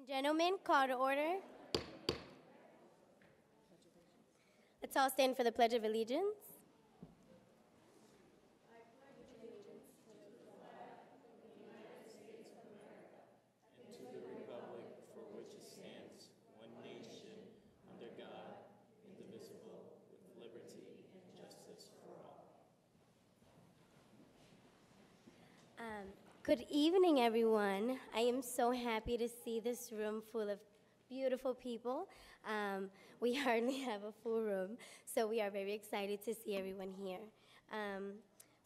and gentlemen, call to order. Let's all stand for the Pledge of Allegiance. Good evening, everyone. I am so happy to see this room full of beautiful people. We hardly have a full room, so we are very excited to see everyone here.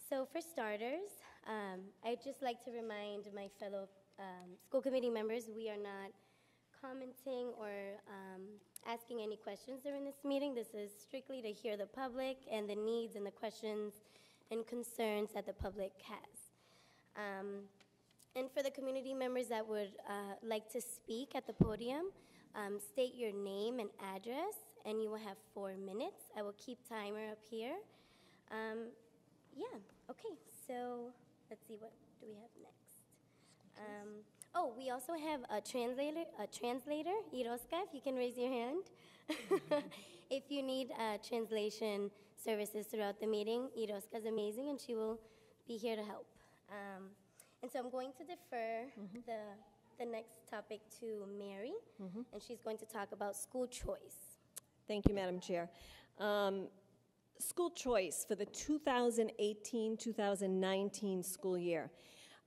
So for starters, I'd just like to remind my fellow school committee members we are not commenting or asking any questions during this meeting. This is strictly to hear the public and the needs and the questions and concerns that the public has. And for the community members that would like to speak at the podium, state your name and address, and you will have 4 minutes. I will keep timer up here. Okay, so let's see, what do we have next? We also have a translator, Iroska, if you can raise your hand. If you need translation services throughout the meeting, Iroska is amazing, and she will be here to help. And so I'm going to defer the next topic to Mary, and she's going to talk about school choice. Thank you, Madam Chair. School choice for the 2018-2019 school year.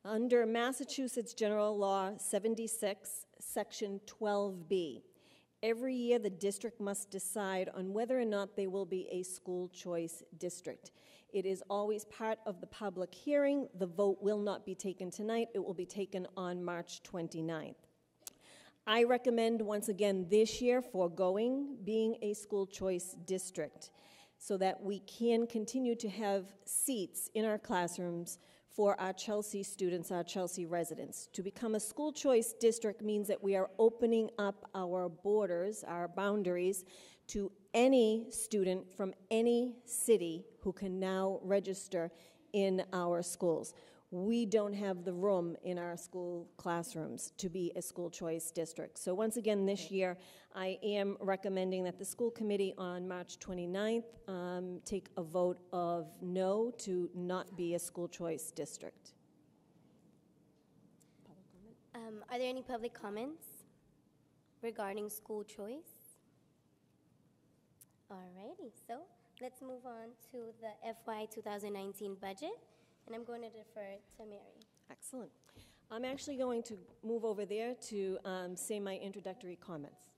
Under Massachusetts General Law 76, Section 12B, every year the district must decide on whether or not they will be a school choice district. It is always part of the public hearing. The vote will not be taken tonight. It will be taken on March 29th. I recommend, once again, this year foregoing being a school choice district so that we can continue to have seats in our classrooms for our Chelsea students, our Chelsea residents. To become a school choice district means that we are opening up our borders, our boundaries, to any student from any city who can now register in our schools. We don't have the room in our school classrooms to be a school choice district. So once again this year, I am recommending that the school committee on March 29th take a vote of no to not be a school choice district. Are there any public comments regarding school choice? Alrighty, so let's move on to the FY 2019 budget, and I'm going to defer it to Mary. Excellent. I'm actually going to move over there to say my introductory comments.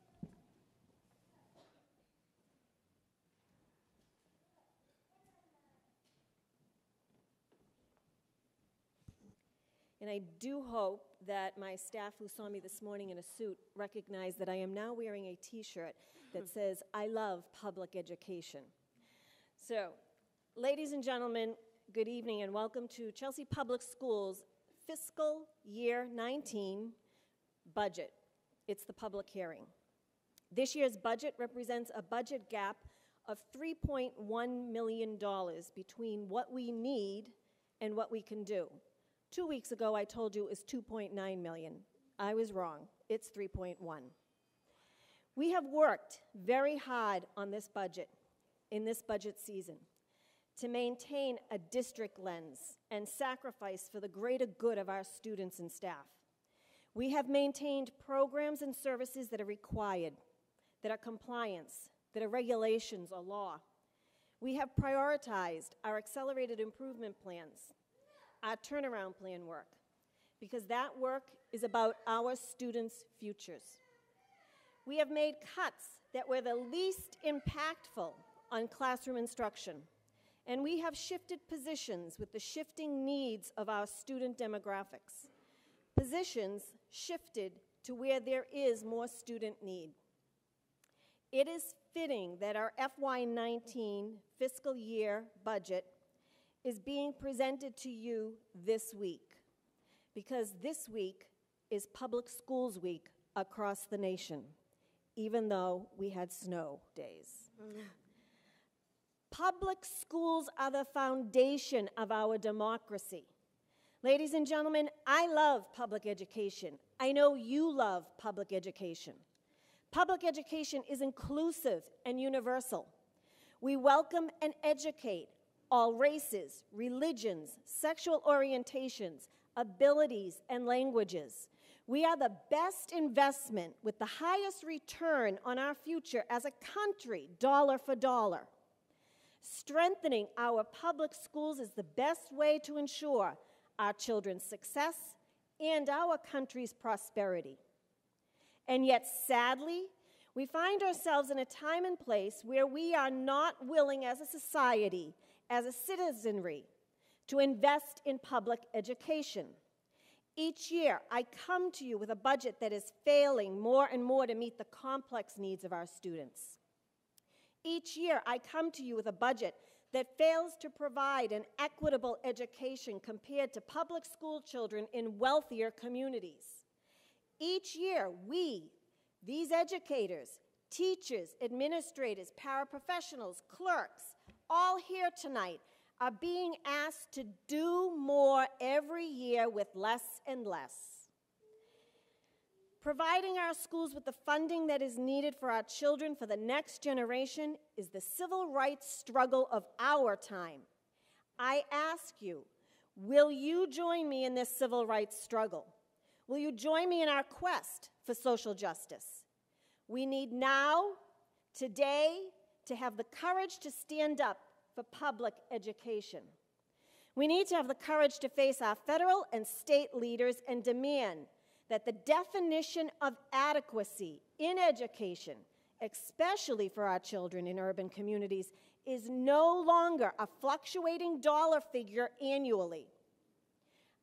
And I do hope that my staff who saw me this morning in a suit recognize that I am now wearing a t-shirt that says, "I love public education." So, ladies and gentlemen, good evening and welcome to Chelsea Public Schools Fiscal Year 19 budget. It's the public hearing. This year's budget represents a budget gap of $3.1 million between what we need and what we can do. 2 weeks ago, I told you it was $2.9 million. I was wrong. It's $3.1. We have worked very hard on this budget, in this budget season, to maintain a district lens and sacrifice for the greater good of our students and staff. We have maintained programs and services that are required, that are compliance, that are regulations or law. We have prioritized our accelerated improvement plans, our turnaround plan work, because that work is about our students' futures. We have made cuts that were the least impactful on classroom instruction, and we have shifted positions with the shifting needs of our student demographics. Positions shifted to where there is more student need. It is fitting that our FY19 fiscal year budget is being presented to you this week, because this week is Public Schools Week across the nation, even though we had snow days. Public schools are the foundation of our democracy. Ladies and gentlemen, I love public education. I know you love public education. Public education is inclusive and universal. We welcome and educate all races, religions, sexual orientations, abilities, and languages. We are the best investment with the highest return on our future as a country, dollar for dollar. Strengthening our public schools is the best way to ensure our children's success and our country's prosperity. And yet, sadly, we find ourselves in a time and place where we are not willing as a society, as a citizenry, to invest in public education. Each year, I come to you with a budget that is failing more and more to meet the complex needs of our students. Each year, I come to you with a budget that fails to provide an equitable education compared to public school children in wealthier communities. Each year, we, these educators, teachers, administrators, paraprofessionals, clerks, all here tonight, are being asked to do more every year with less and less. Providing our schools with the funding that is needed for our children for the next generation is the civil rights struggle of our time. I ask you, will you join me in this civil rights struggle? Will you join me in our quest for social justice? We need now, today, to have the courage to stand up for public education. We need to have the courage to face our federal and state leaders and demand that the definition of adequacy in education, especially for our children in urban communities, is no longer a fluctuating dollar figure annually.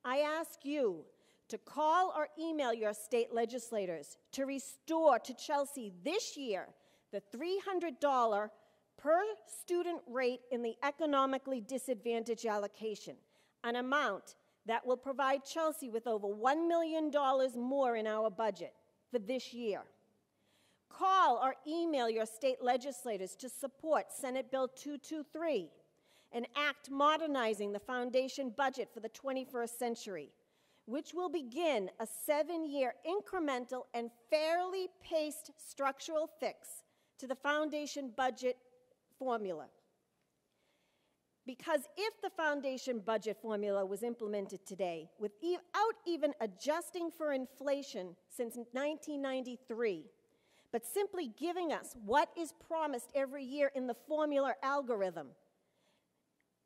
I ask you to call or email your state legislators to restore to Chelsea this year the $300 per student rate in the economically disadvantaged allocation, an amount that will provide Chelsea with over $1 million more in our budget for this year. Call or email your state legislators to support Senate Bill 223, an act modernizing the foundation budget for the 21st century, which will begin a 7-year incremental and fairly paced structural fix to the foundation budget formula. Because if the foundation budget formula was implemented today without even adjusting for inflation since 1993, but simply giving us what is promised every year in the formula algorithm,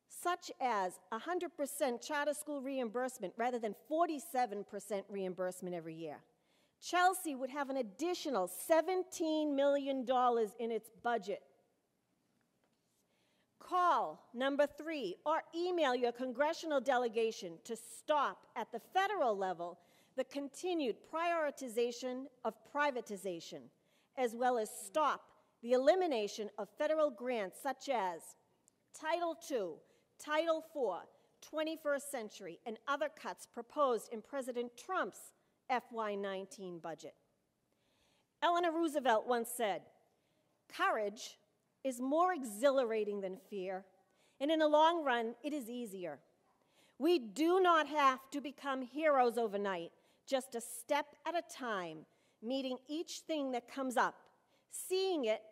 such as 100% charter school reimbursement rather than 47% reimbursement every year, Chelsea would have an additional $17 million in its budget. Call, number 3, or email your congressional delegation to stop at the federal level the continued prioritization of privatization, as well as stop the elimination of federal grants such as Title II, Title IV, 21st Century, and other cuts proposed in President Trump's FY19 budget. Eleanor Roosevelt once said, "Courage is more exhilarating than fear, and in the long run, it is easier. We do not have to become heroes overnight, just a step at a time, meeting each thing that comes up. Seeing it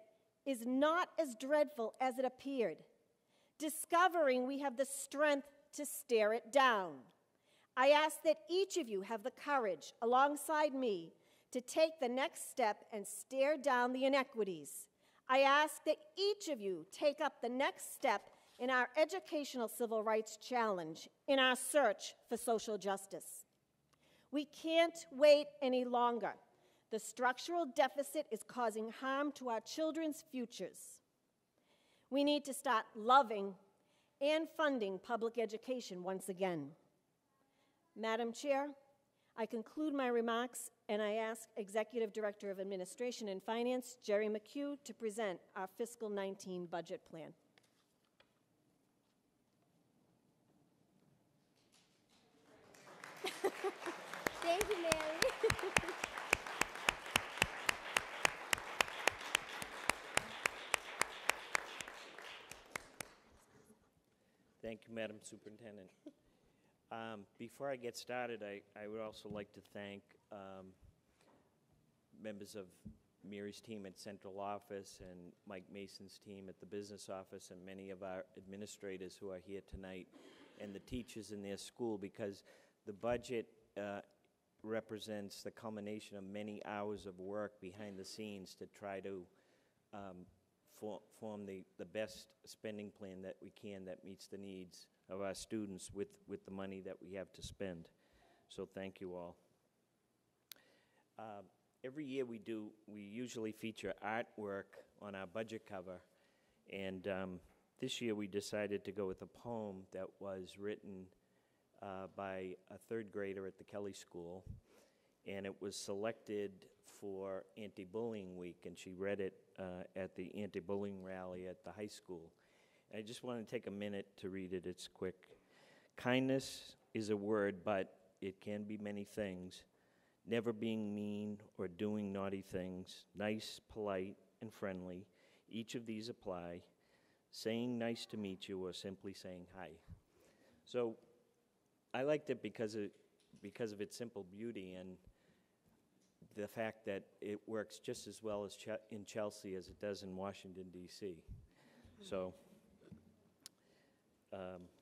is not as dreadful as it appeared. Discovering we have the strength to stare it down. I ask that each of you have the courage, alongside me, to take the next step and stare down the inequities. I ask that each of you take up the next step in our educational civil rights challenge, in our search for social justice. We can't wait any longer. The structural deficit is causing harm to our children's futures. We need to start loving and funding public education once again. Madam Chair, I conclude my remarks, and I ask Executive Director of Administration and Finance, Jerry McHugh, to present our fiscal 19 budget plan. Thank you, Mary. Thank you, Madam Superintendent. Before I get started, I would also like to thank members of Mary's team at central office and Mike Mason's team at the business office and many of our administrators who are here tonight and the teachers in their school, because the budget represents the culmination of many hours of work behind the scenes to try to form the best spending plan that we can that meets the needs of our students with the money that we have to spend. So thank you all. Every year we usually feature artwork on our budget cover, and this year we decided to go with a poem that was written by a third grader at the Kelly School, and it was selected for Anti-Bullying Week, and she read it at the anti-bullying rally at the high school. And I just want to take a minute to read it. It's quick. Kindness is a word, but it can be many things. Never being mean or doing naughty things. Nice, polite, and friendly. Each of these apply. Saying nice to meet you or simply saying hi. So I liked it because of its simple beauty and the fact that it works just as well as in Chelsea as it does in Washington, D.C. So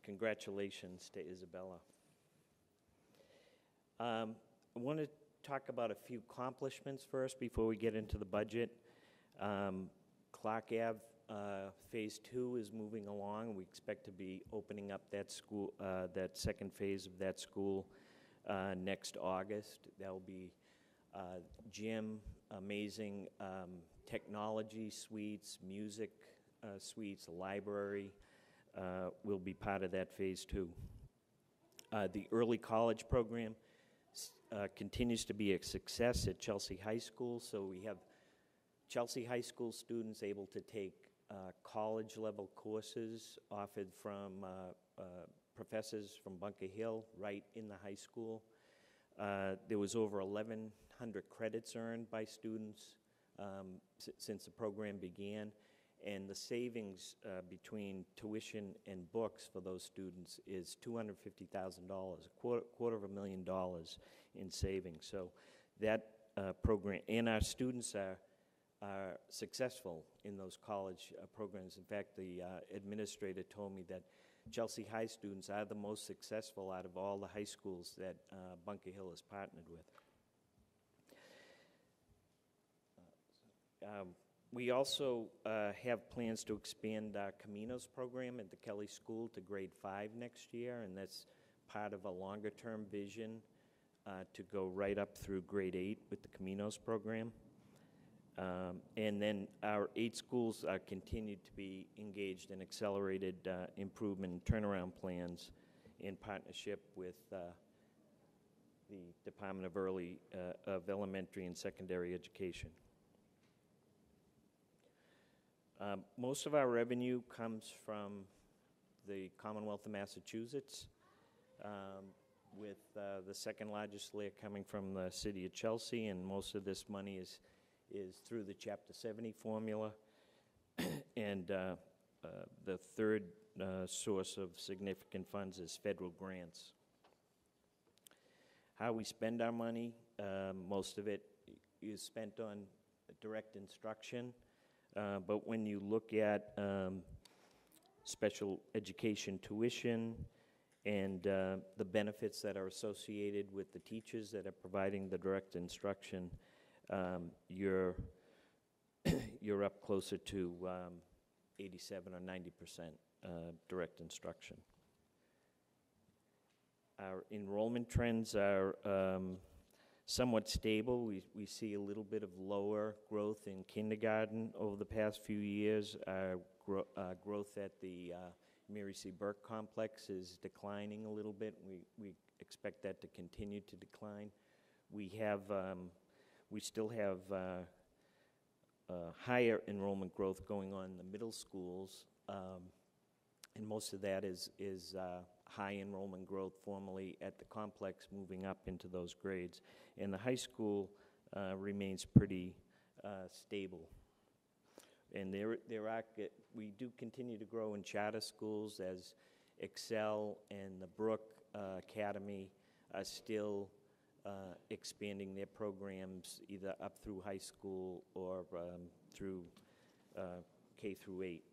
congratulations to Isabella. I want to talk about a few accomplishments first before we get into the budget. Clark Ave Phase 2 is moving along. We expect to be opening up that school, that second phase of that school next August. That will be gym, amazing technology suites, music suites, a library will be part of that Phase 2. The early college program continues to be a success at Chelsea High School, so we have Chelsea High School students able to take college-level courses offered from professors from Bunker Hill right in the high school. There was over 1,100 credits earned by students since the program began, and the savings between tuition and books for those students is $250,000, $250,000 in savings. So that program, and our students are successful in those college programs. In fact, the administrator told me that Chelsea High students are the most successful out of all the high schools that Bunker Hill is partnered with. We also have plans to expand our Caminos program at the Kelly School to grade 5 next year, and that's part of a longer-term vision to go right up through grade 8 with the Caminos program. And then our 8 schools are continued to be engaged in accelerated improvement and turnaround plans in partnership with the Department of Elementary and Secondary Education. Most of our revenue comes from the Commonwealth of Massachusetts, with the second largest layer coming from the city of Chelsea, and most of this money is through the Chapter 70 formula, and the third source of significant funds is federal grants. How we spend our money, most of it is spent on direct instruction, but when you look at special education tuition and the benefits that are associated with the teachers that are providing the direct instruction, you're up closer to 87 or 90% direct instruction. Our enrollment trends are somewhat stable. We see a little bit of lower growth in kindergarten over the past few years. Our growth at the Mary C. Burke complex is declining a little bit. We expect that to continue to decline. We still have higher enrollment growth going on in the middle schools, and most of that is high enrollment growth formally at the complex moving up into those grades. And the high school remains pretty stable. And we do continue to grow in charter schools as Excel and the Brooke Academy are still expanding their programs either up through high school or through K through 8.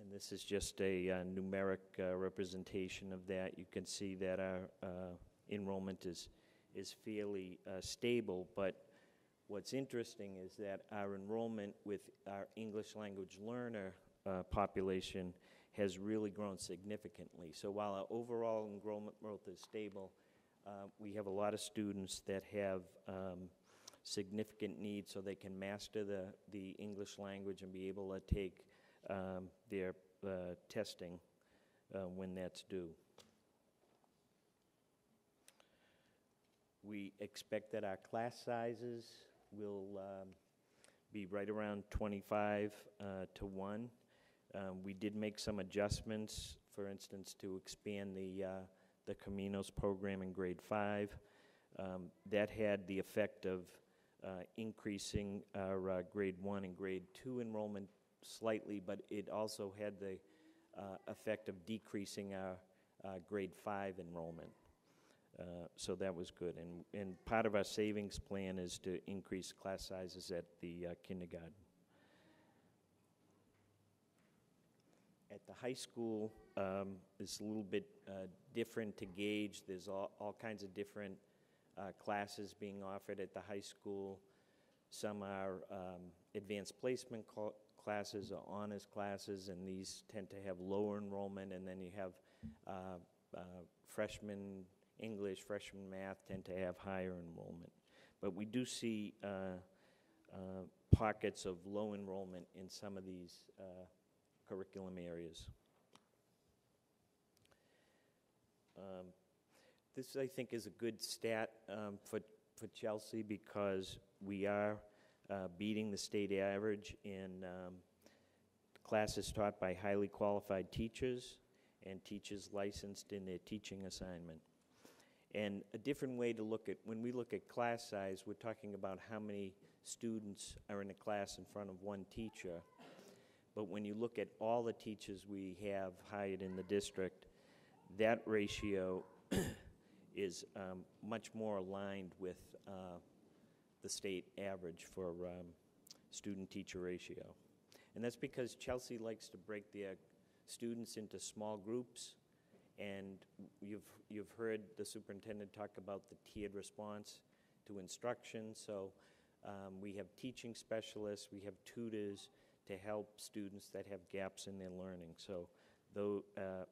And this is just a numeric representation of that. You can see that our enrollment is fairly stable, but what's interesting is that our enrollment with our English language learner population has really grown significantly. So while our overall enrollment growth is stable, we have a lot of students that have significant needs so they can master the English language and be able to take their testing when that's due. We expect that our class sizes will be right around 25 to 1. We did make some adjustments, for instance, to expand the Caminos program in grade 5. That had the effect of increasing our grade 1 and grade 2 enrollment slightly, but it also had the effect of decreasing our grade 5 enrollment. So that was good. And part of our savings plan is to increase class sizes at the kindergarten. At the high school, it's a little bit different to gauge. There's all kinds of different classes being offered at the high school. Some are advanced placement classes or honors classes, and these tend to have lower enrollment. And then you have freshman English, freshman math tend to have higher enrollment. But we do see pockets of low enrollment in some of these curriculum areas. This, I think, is a good stat for Chelsea because we are beating the state average in classes taught by highly qualified teachers and teachers licensed in their teaching assignment. And a different way to look at, when we look at class size, we're talking about how many students are in a class in front of one teacher. But when you look at all the teachers we have hired in the district, that ratio is much more aligned with the state average for student-teacher ratio. And that's because Chelsea likes to break their students into small groups, and you've heard the superintendent talk about the tiered response to instruction. So we have teaching specialists, we have tutors to help students that have gaps in their learning. So though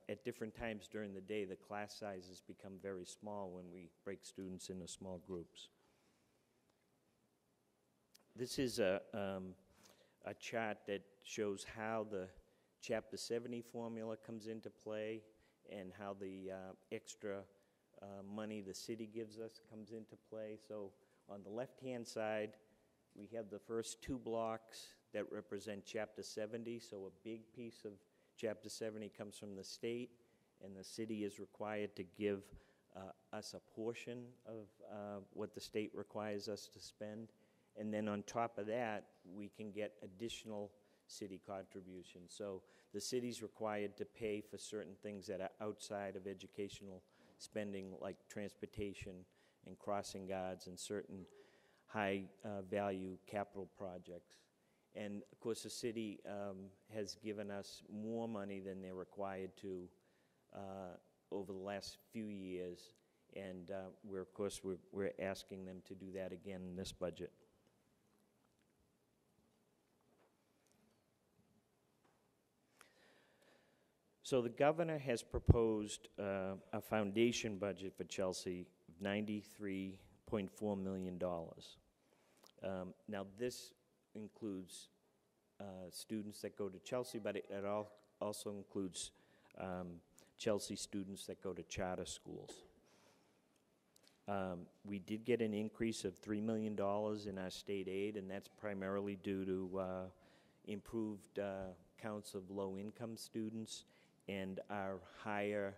at different times during the day, the class sizes become very small when we break students into small groups. This is a chart that shows how the Chapter 70 formula comes into play and how the extra money the city gives us comes into play. So on the left-hand side, we have the first two blocks that represent Chapter 70. So a big piece of Chapter 70 comes from the state, and the city is required to give us a portion of what the state requires us to spend. And then on top of that, we can get additional city contributions. So the city's required to pay for certain things that are outside of educational spending, like transportation and crossing guards and certain high value capital projects. And of course the city has given us more money than they're required to over the last few years, and we're asking them to do that again in this budget. So the governor has proposed a foundation budget for Chelsea of $93.4 million. Now this includes students that go to Chelsea, but it also includes Chelsea students that go to charter schools. We did get an increase of $3 million in our state aid, and that's primarily due to improved counts of low-income students and our higher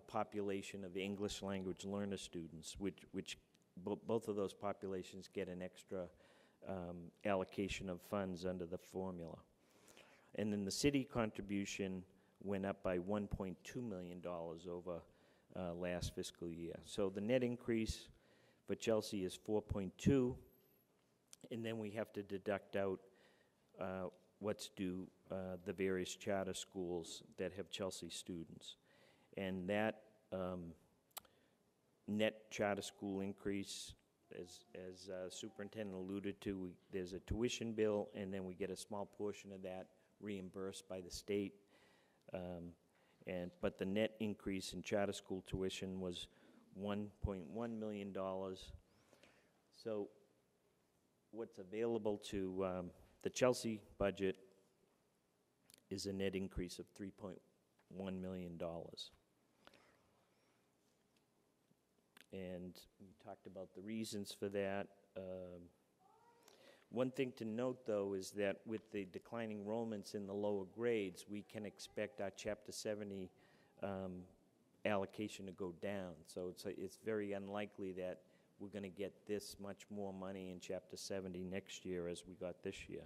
population of English language learner students, which both of those populations get an extra allocation of funds under the formula. And then the city contribution went up by $1.2 million over last fiscal year. So the net increase for Chelsea is 4.2, and then we have to deduct out what's due the various charter schools that have Chelsea students. And that net charter school increase, as Superintendent alluded to, there's a tuition bill, and then we get a small portion of that reimbursed by the state. But the net increase in charter school tuition was $1.1 million. So what's available to the Chelsea budget is a net increase of $3.1 million. And we talked about the reasons for that. One thing to note, though, is that with the declining enrollments in the lower grades, we can expect our Chapter 70 allocation to go down. So it's very unlikely that we're going to get this much more money in Chapter 70 next year as we got this year.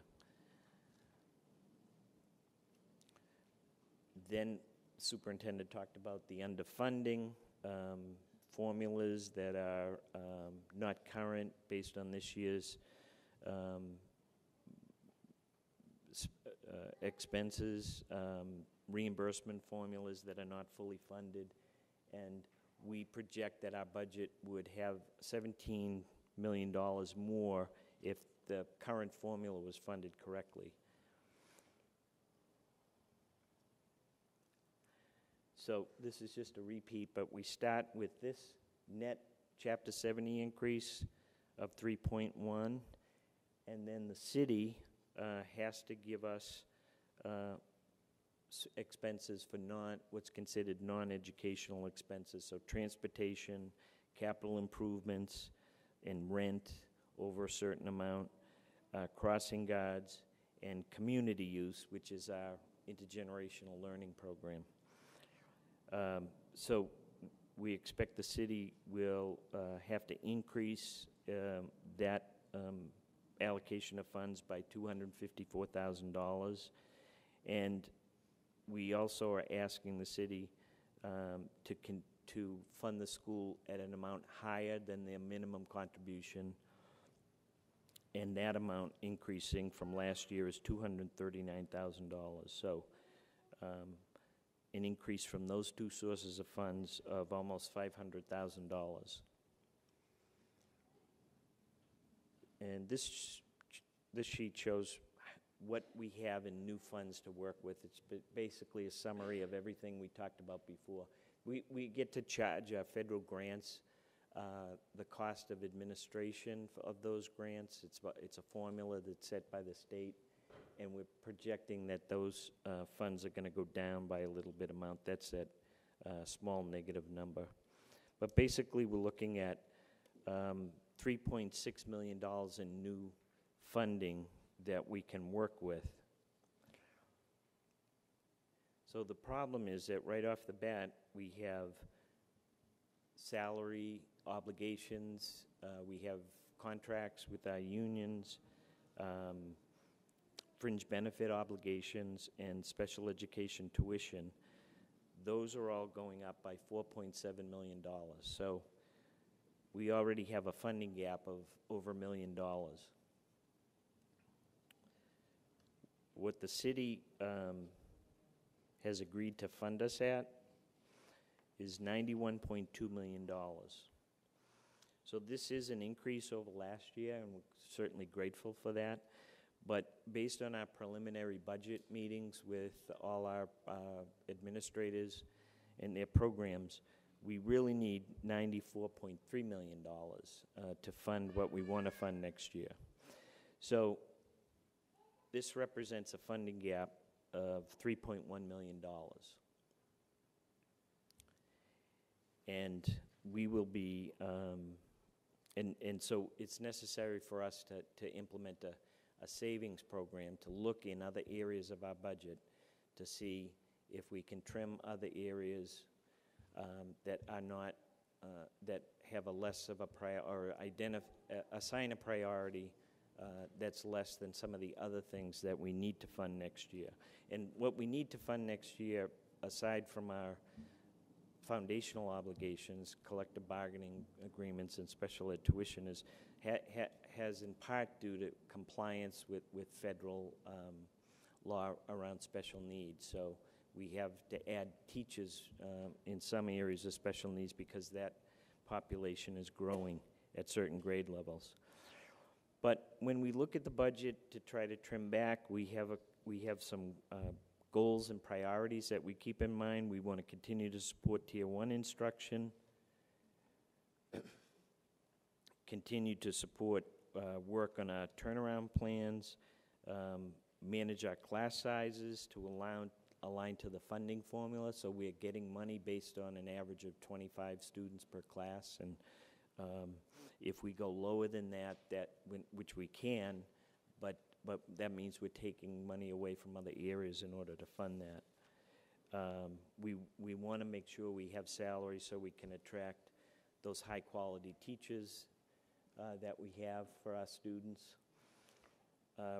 Then Superintendent talked about the underfunding, formulas that are not current based on this year's expenses, reimbursement formulas that are not fully funded, and we project that our budget would have $17 million more if the current formula was funded correctly. So this is just a repeat, but we start with this net Chapter 70 increase of 3.1, and then the city has to give us expenses for what's considered non-educational expenses, so transportation, capital improvements, and rent over a certain amount, crossing guards, and community use, which is our intergenerational learning program. So we expect the city will have to increase that allocation of funds by $254,000, and we also are asking the city to fund the school at an amount higher than their minimum contribution, and that amount increasing from last year is $239,000. So an increase from those two sources of funds of almost $500,000. And this sheet shows what we have in new funds to work with. It's basically a summary of everything we talked about before. We get to charge our federal grants, the cost of administration of those grants. It's a formula that's set by the state, and we're projecting that those funds are going to go down by a little bit amount. That's that small negative number. But basically, we're looking at $3.6 million in new funding that we can work with. So the problem is that right off the bat, we have salary obligations, we have contracts with our unions, fringe benefit obligations, and special education tuition. Those are all going up by $4.7 million. So we already have a funding gap of over $1 million. What the city has agreed to fund us at is $91.2 million. So this is an increase over last year, and we're certainly grateful for that. But based on our preliminary budget meetings with all our administrators and their programs, we really need $94.3 million to fund what we want to fund next year. So this represents a funding gap of $3.1 million. And we will be, and so it's necessary for us to implement a savings program to look in other areas of our budget to see if we can trim other areas that are not, that have a less of a priority, or assign a priority that's less than some of the other things that we need to fund next year. And what we need to fund next year aside from our foundational obligations, collective bargaining agreements and special ed tuition has in part due to compliance with federal law around special needs. So we have to add teachers in some areas of special needs because that population is growing at certain grade levels. But when we look at the budget to try to trim back, we have some goals and priorities that we keep in mind. We want to continue to support Tier 1 instruction, continue to support work on our turnaround plans, manage our class sizes to align to the funding formula, so we're getting money based on an average of 25 students per class, and if we go lower than that, which we can, but that means we're taking money away from other areas in order to fund that. We want to make sure we have salaries so we can attract those high-quality teachers that we have for our students.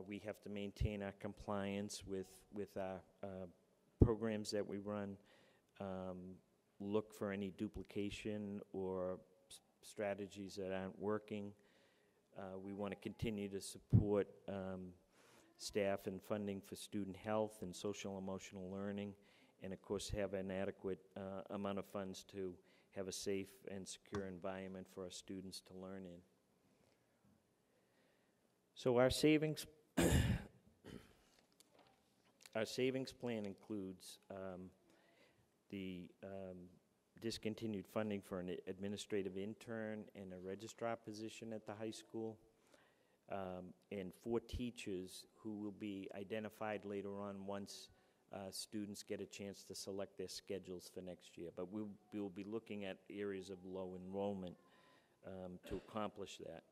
We have to maintain our compliance with our programs that we run, look for any duplication or strategies that aren't working. We want to continue to support staff and funding for student health and social emotional learning, and of course have an adequate amount of funds to have a safe and secure environment for our students to learn in. So our savings plan includes the discontinued funding for an administrative intern and a registrar position at the high school, and 4 teachers who will be identified later on once students get a chance to select their schedules for next year. But we'll be looking at areas of low enrollment to accomplish that.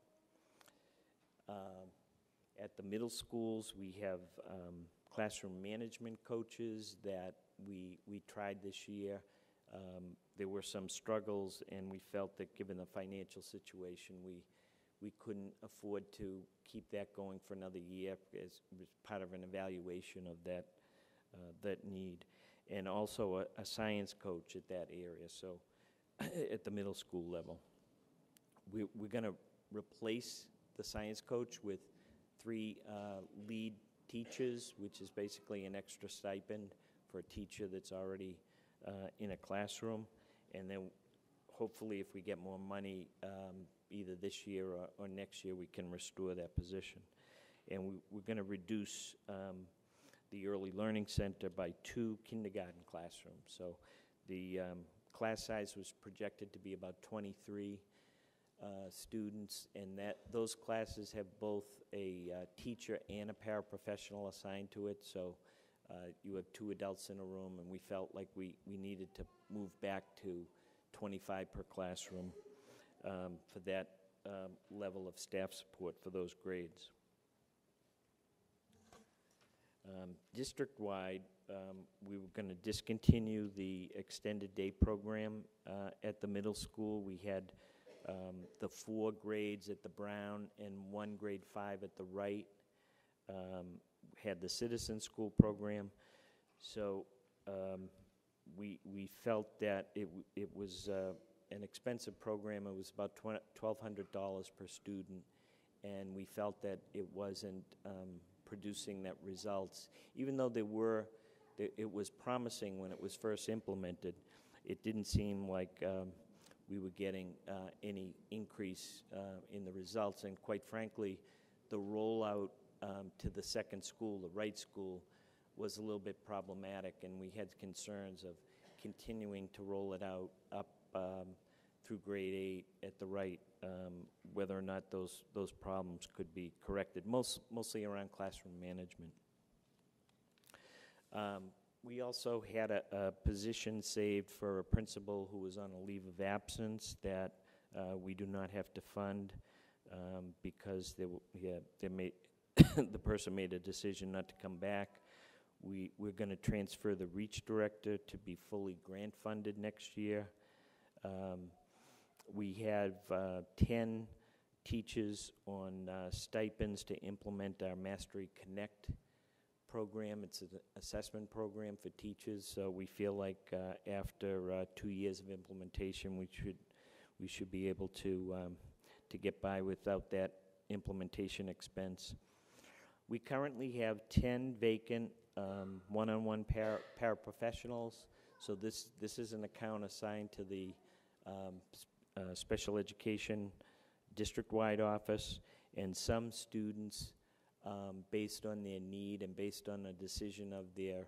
At the middle schools, we have classroom management coaches that we tried this year. There were some struggles, and we felt that given the financial situation, we couldn't afford to keep that going for another year as part of an evaluation of that need. And also a science coach at that area, so at the middle school level. We're going to replace the science coach with 3 lead teachers, which is basically an extra stipend for a teacher that's already in a classroom. And then hopefully if we get more money either this year or next year, we can restore that position. And we're going to reduce the Early Learning Center by 2 kindergarten classrooms. So the class size was projected to be about 23 students, and those classes have both a teacher and a paraprofessional assigned to it. So you have 2 adults in a room, and we felt like we needed to move back to 25 per classroom for that level of staff support for those grades. District-wide, we were going to discontinue the extended day program at the middle school. We had the 4 grades at the Brown and 1 grade 5 at the Wright. Had the Citizen School program. So we felt that it was an expensive program. It was about $1,200 per student, and we felt that it wasn't producing that results. Even though it was promising when it was first implemented, it didn't seem like we were getting any increase in the results. And quite frankly, the rollout to the second school, the Wright School, was a little bit problematic, and we had concerns of continuing to roll it out up through grade 8 at the Wright, whether or not those problems could be corrected, mostly around classroom management. We also had a position saved for a principal who was on a leave of absence that we do not have to fund because the person made a decision not to come back. We're going to transfer the REACH director to be fully grant funded next year. We have 10 teachers on stipends to implement our Mastery Connect program. It's an assessment program for teachers, so we feel like after 2 years of implementation, we should be able to get by without that implementation expense. We currently have 10 vacant one-on-one paraprofessionals. So this is an account assigned to the special education district-wide office, and some students, based on their need and based on a decision of their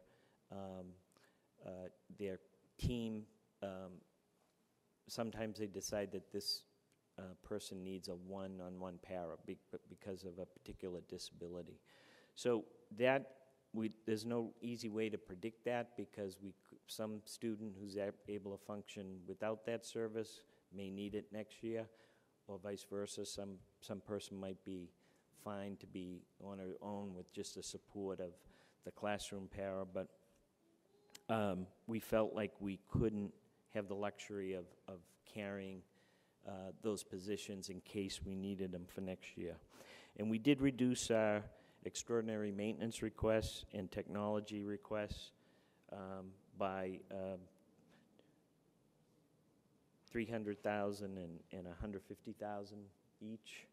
team, sometimes they decide that this person needs a one-on-one para because of a particular disability. So there's no easy way to predict that, because some student who's able to function without that service may need it next year, or vice versa. Some person might be fine to be on her own with just the support of the classroom para, but we felt like we couldn't have the luxury of carrying those positions in case we needed them for next year. And we did reduce our extraordinary maintenance requests and technology requests by $300,000 and $150,000 each.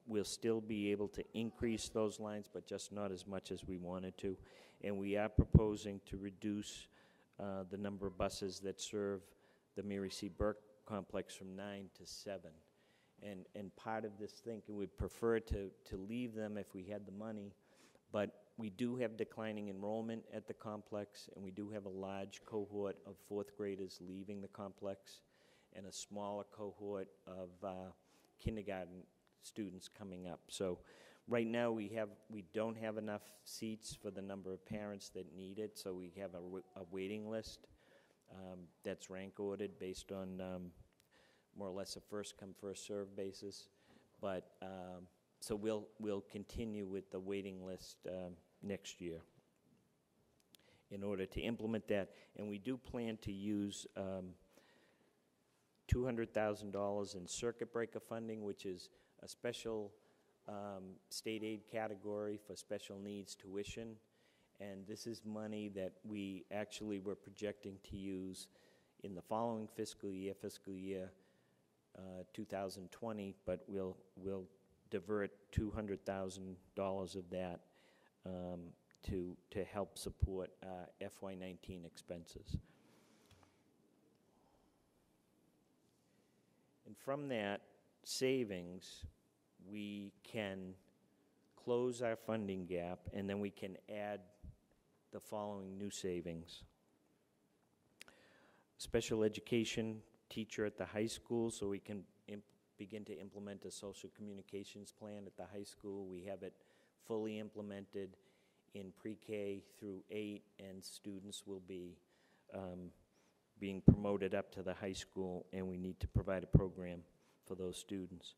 We'll still be able to increase those lines, but just not as much as we wanted to. And we are proposing to reduce the number of buses that serve the Mary C. Burke complex from 9 to 7. And part of this thinking, we'd prefer to leave them if we had the money, but we do have declining enrollment at the complex, and we do have a large cohort of fourth graders leaving the complex and a smaller cohort of kindergarten students coming up. So right now we don't have enough seats for the number of parents that need it, so we have a waiting list that's rank ordered based on more or less a first come first serve basis. But so we'll continue with the waiting list next year in order to implement that. And we do plan to use $200,000 in circuit breaker funding, which is a special state aid category for special needs tuition. And this is money that we actually were projecting to use in the following fiscal year 2020, but we'll divert $200,000 of that to help support FY19 expenses. And from that savings, we can close our funding gap, and then we can add the following new savings. Special education teacher at the high school, so we can begin to implement a social communications plan at the high school. We have it fully implemented in pre-K through 8, and students will be being promoted up to the high school, and we need to provide a program for those students.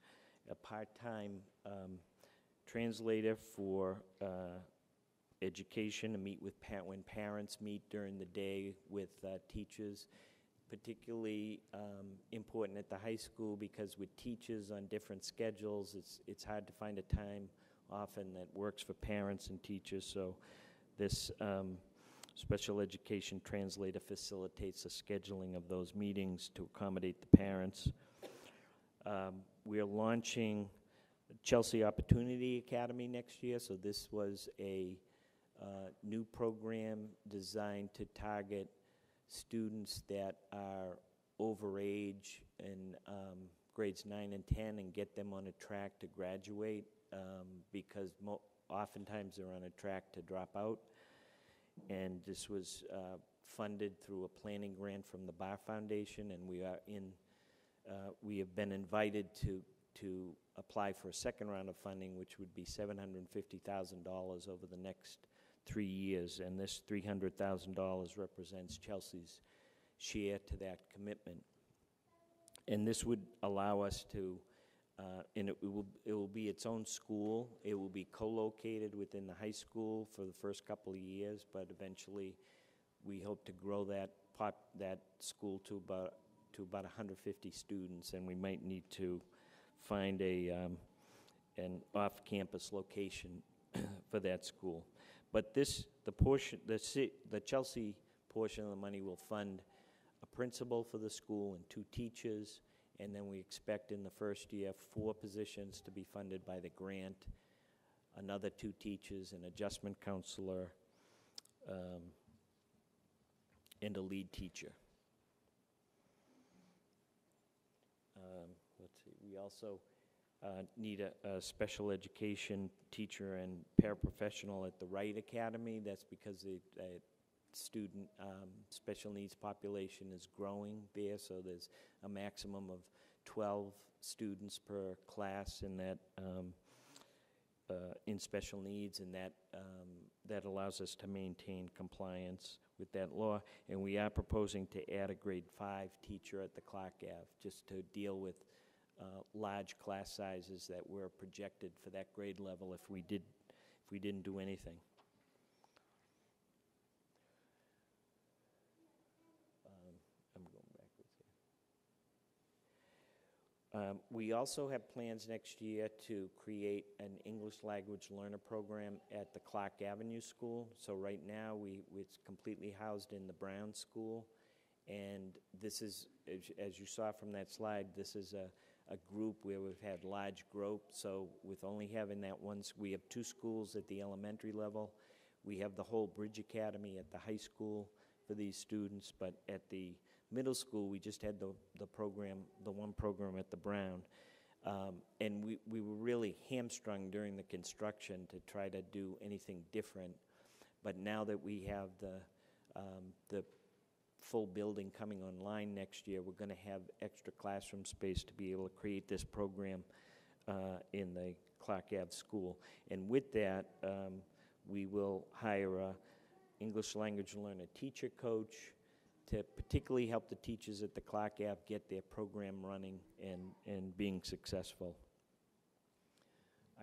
A part-time translator for education to meet with when parents meet during the day with teachers, particularly important at the high school, because with teachers on different schedules, it's hard to find a time often that works for parents and teachers. So this special education translator facilitates the scheduling of those meetings to accommodate the parents. We are launching Chelsea Opportunity Academy next year, so this was a new program designed to target students that are over age in grades 9 and 10 and get them on a track to graduate, because oftentimes they're on a track to drop out. And this was funded through a planning grant from the Barr Foundation, and we have been invited to apply for a second round of funding, which would be $750,000 over the next 3 years, and this $300,000 represents Chelsea's share to that commitment. And this would allow us to, and it will be its own school. It will be co-located within the high school for the first couple of years, but eventually we hope to grow that school to about 150 students, and we might need to find an off-campus location for that school. But the Chelsea portion of the money will fund a principal for the school and 2 teachers, and then we expect in the first year 4 positions to be funded by the grant, another 2 teachers, an adjustment counselor, and a lead teacher. Let's see, we also need a special education teacher and paraprofessional at the Wright Academy. That's because the student special needs population is growing there, so there's a maximum of 12 students per class in that in special needs, and that allows us to maintain compliance with that law. And we are proposing to add a grade 5 teacher at the Clark Ave, just to deal with large class sizes that were projected for that grade level if we didn't do anything. I'm going backwards here. We also have plans next year to create an English language learner program at the Clark Avenue School. So right now it's completely housed in the Brown School, and this is, as you saw from that slide, this is a group where we've had large growth. So with only having that once, we have 2 schools at the elementary level. We have the whole Bridge Academy at the high school for these students, but at the middle school, we just had the program, the one program at the Brown. And we were really hamstrung during the construction to try to do anything different. But now that we have the full building coming online next year, we're going to have extra classroom space to be able to create this program in the Clark Ave School. And with that, we will hire a English language learner teacher coach to particularly help the teachers at the Clark Ave get their program running and being successful.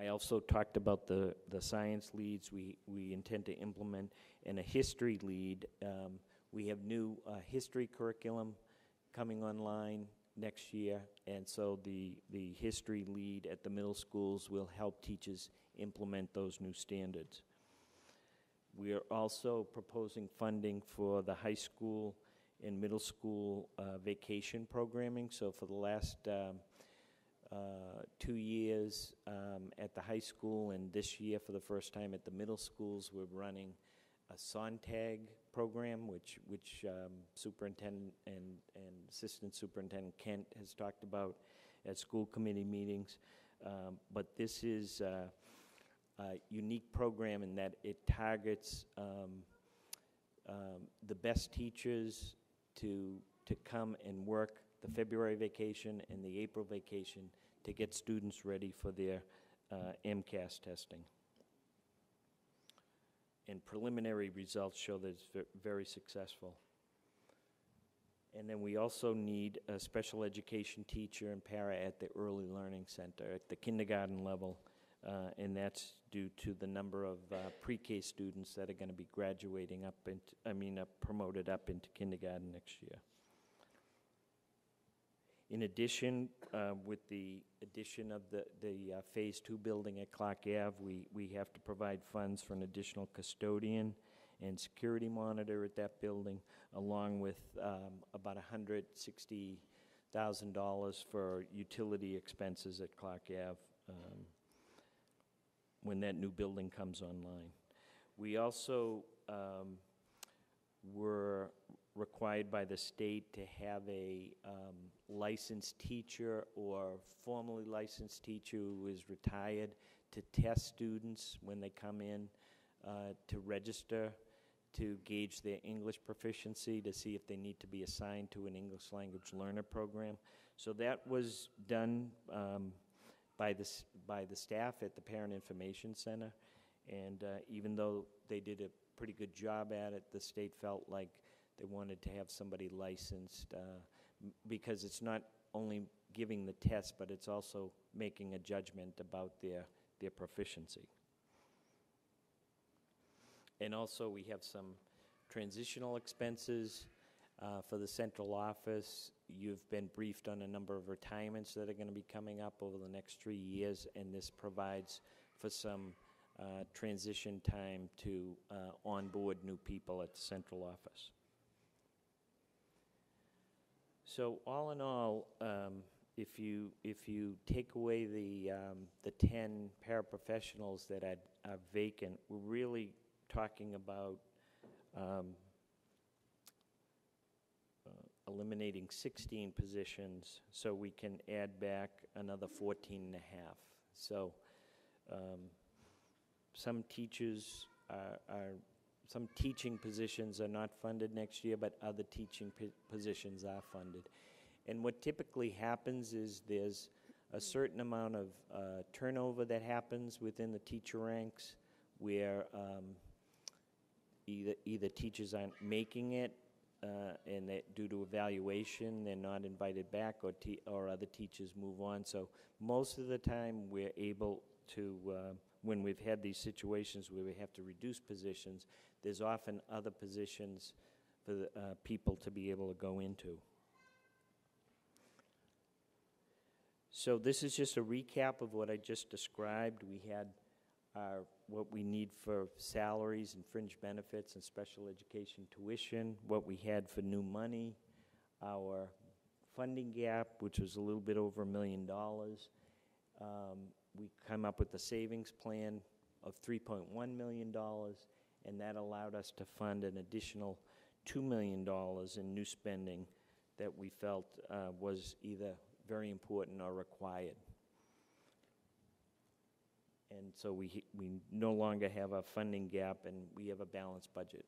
I also talked about the science leads we intend to implement, and a history lead. We have new history curriculum coming online next year, and so the history lead at the middle schools will help teachers implement those new standards. We are also proposing funding for the high school and middle school vacation programming. So for the last 2 years at the high school, and this year for the first time at the middle schools, we're running a Sontag program, which Superintendent and Assistant Superintendent Kent has talked about at school committee meetings. But this is a unique program in that it targets the best teachers to come and work the February vacation and the April vacation to get students ready for their MCAS testing. And preliminary results show that it's very successful. And then we also need a special education teacher and para at the Early Learning Center at the kindergarten level, and that's due to the number of pre-K students that are going to be graduating up into, promoted up into kindergarten next year. In addition, with the addition of the Phase 2 building at Clark Ave, we have to provide funds for an additional custodian and security monitor at that building, along with about $160,000 for utility expenses at Clark Ave when that new building comes online. We also were required by the state to have a licensed teacher or formerly licensed teacher who is retired to test students when they come in to register, to gauge their English proficiency, to see if they need to be assigned to an English language learner program. So that was done by the staff at the Parent Information Center, and even though they did a pretty good job at it, the state felt like they wanted to have somebody licensed because it's not only giving the test, but it's also making a judgment about their proficiency. And also we have some transitional expenses for the central office. You've been briefed on a number of retirements that are going to be coming up over the next 3 years, and this provides for some transition time to onboard new people at the central office. So all in all, if you take away the 10 paraprofessionals that are vacant, we're really talking about eliminating 16 positions, so we can add back another 14 and a half. So some teachers some teaching positions are not funded next year, but other teaching positions are funded. And what typically happens is there's a certain amount of turnover that happens within the teacher ranks, where either teachers aren't making it, and that due to evaluation they're not invited back, or other teachers move on. So most of the time we're able to, when we've had these situations where we have to reduce positions, there's often other positions for the people to be able to go into. So this is just a recap of what I just described. We had what we need for salaries and fringe benefits and special education tuition, what we had for new money, our funding gap, which was a little bit over $1 million. We come up with a savings plan of $3.1 million, and that allowed us to fund an additional $2 million in new spending that we felt was either very important or required. And so we no longer have a funding gap, and we have a balanced budget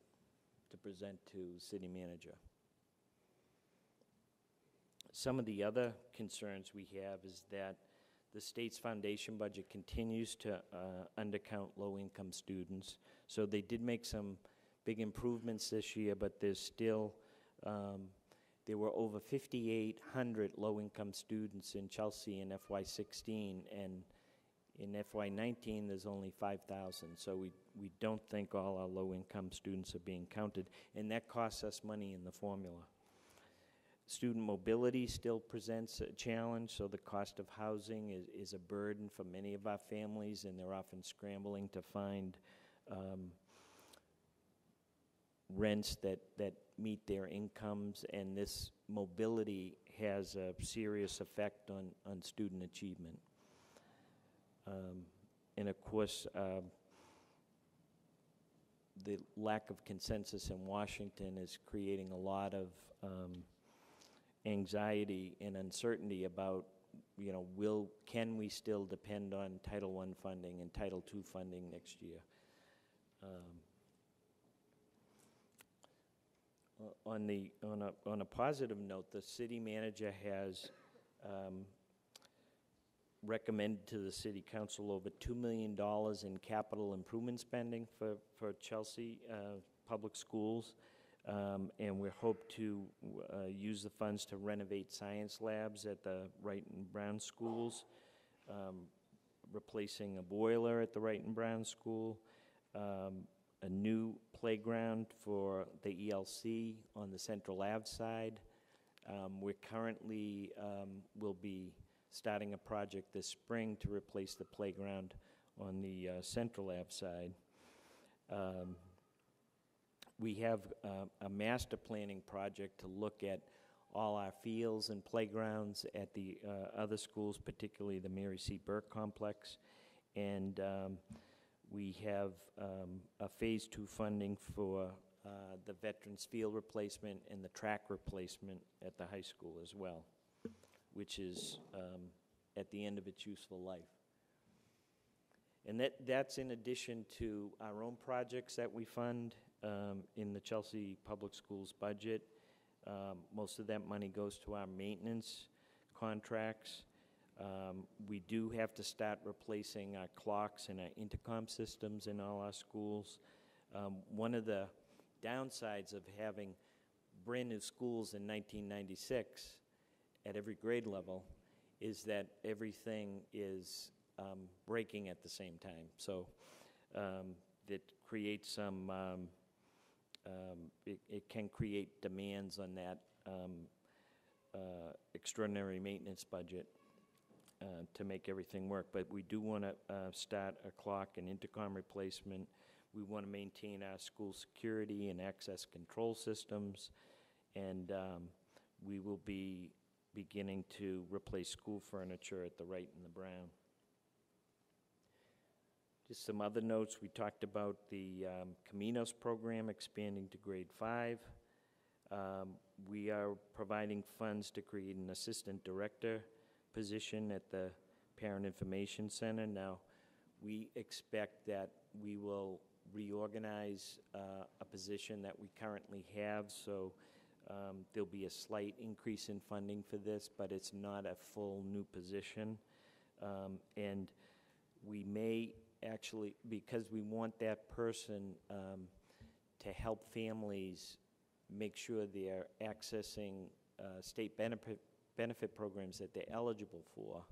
to present to city manager. Some of the other concerns we have is that the state's foundation budget continues to undercount low-income students. So they did make some big improvements this year, but there's still, there were over 5,800 low-income students in Chelsea in FY16, and in FY19 there's only 5,000. So we don't think all our low-income students are being counted, and that costs us money in the formula. Student mobility still presents a challenge, so the cost of housing is a burden for many of our families, and they're often scrambling to find rents that meet their incomes, and this mobility has a serious effect on student achievement. And of course, the lack of consensus in Washington is creating a lot of anxiety and uncertainty about, can we still depend on Title I funding and Title II funding next year? On a positive note, the city manager has recommended to the city council over $2 million in capital improvement spending for Chelsea public schools. And we hope to use the funds to renovate science labs at the Wright and Brown schools, replacing a boiler at the Wright and Brown school, a new playground for the ELC on the Central Ave side. We're currently will be starting a project this spring to replace the playground on the Central Ave side. We have a master planning project to look at all our fields and playgrounds at the other schools, particularly the Mary C. Burke complex. And we have a Phase 2 funding for the Veterans Field replacement and the track replacement at the high school as well, which is at the end of its useful life. And that's in addition to our own projects that we fund in the Chelsea Public Schools budget. Most of that money goes to our maintenance contracts. We do have to start replacing our clocks and our intercom systems in all our schools. One of the downsides of having brand new schools in 1996 at every grade level is that everything is breaking at the same time. So it creates some, it can create demands on that extraordinary maintenance budget. to make everything work. But we do want to start a clock and intercom replacement. We want to maintain our school security and access control systems, and we will be beginning to replace school furniture at the Wright and the Brown. Just some other notes. We talked about the Caminos program expanding to grade 5. We are providing funds to create an assistant director position at the Parent Information Center. Now, we expect that we will reorganize a position that we currently have, so there'll be a slight increase in funding for this, but it's not a full new position. And we may actually, because we want that person to help families make sure they're accessing state benefit programs that they're eligible for,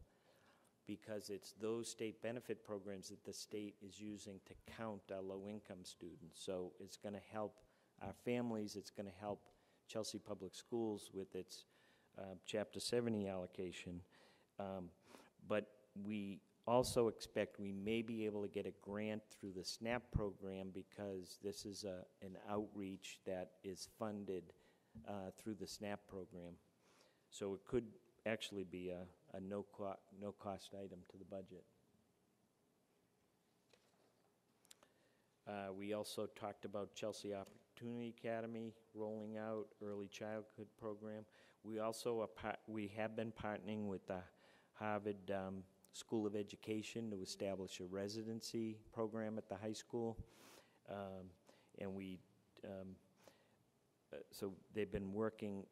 because it's those state benefit programs that the state is using to count our low-income students. So it's going to help our families, it's going to help Chelsea Public Schools with its Chapter 70 allocation. But we also expect we may be able to get a grant through the SNAP program, because this is an outreach that is funded through the SNAP program. So it could actually be a no-cost item to the budget. We also talked about Chelsea Opportunity Academy rolling out early childhood program. We also we have been partnering with the Harvard School of Education to establish a residency program at the high school, and we so they've been working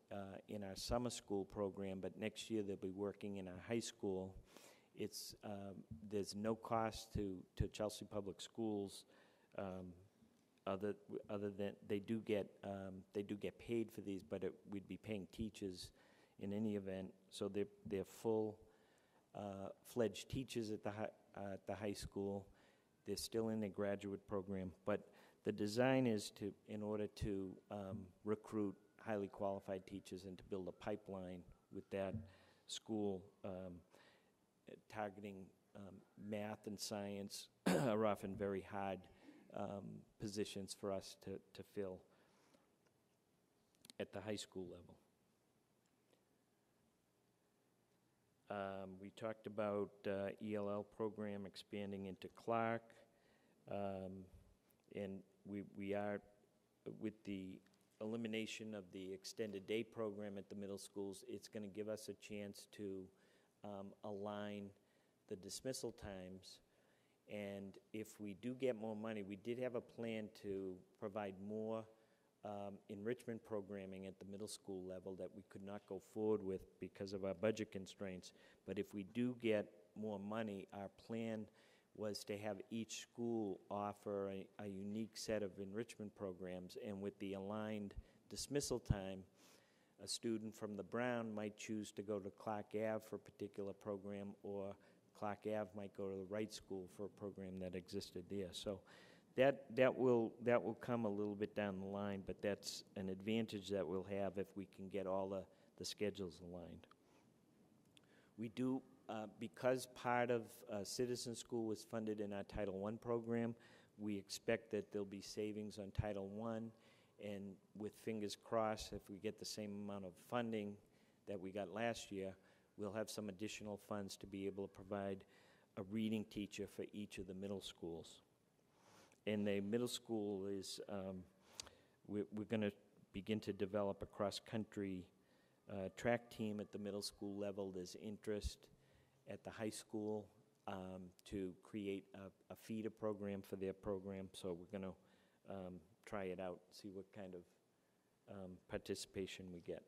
in our summer school program, but next year they'll be working in our high school. It's there's no cost to Chelsea Public Schools, other than they do get paid for these, but we'd be paying teachers in any event. So they're full fledged teachers at the high school. They're still in their graduate program, but the design is in order to recruit highly qualified teachers and to build a pipeline with that school, targeting math and science are often very hard positions for us to fill at the high school level. We talked about ELL program expanding into Clark, and we are, with the elimination of the extended day program at the middle schools, it's going to give us a chance to align the dismissal times. And if we do get more money, we did have a plan to provide more enrichment programming at the middle school level that we could not go forward with because of our budget constraints. But if we do get more money, our plan was to have each school offer a unique set of enrichment programs, and with the aligned dismissal time, a student from the Brown might choose to go to Clark Ave for a particular program, or Clark Ave might go to the Wright School for a program that existed there. So that will come a little bit down the line, but that's an advantage that we'll have if we can get all the schedules aligned. We do, because part of Citizen School was funded in our Title I program, we expect that there'll be savings on Title I, and with fingers crossed, if we get the same amount of funding that we got last year, we'll have some additional funds to be able to provide a reading teacher for each of the middle schools. And the middle school is, we're going to begin to develop a cross-country track team at the middle school level. There's interest at the high school to create a feeder program for their program, so we're going to try it out, see what kind of participation we get.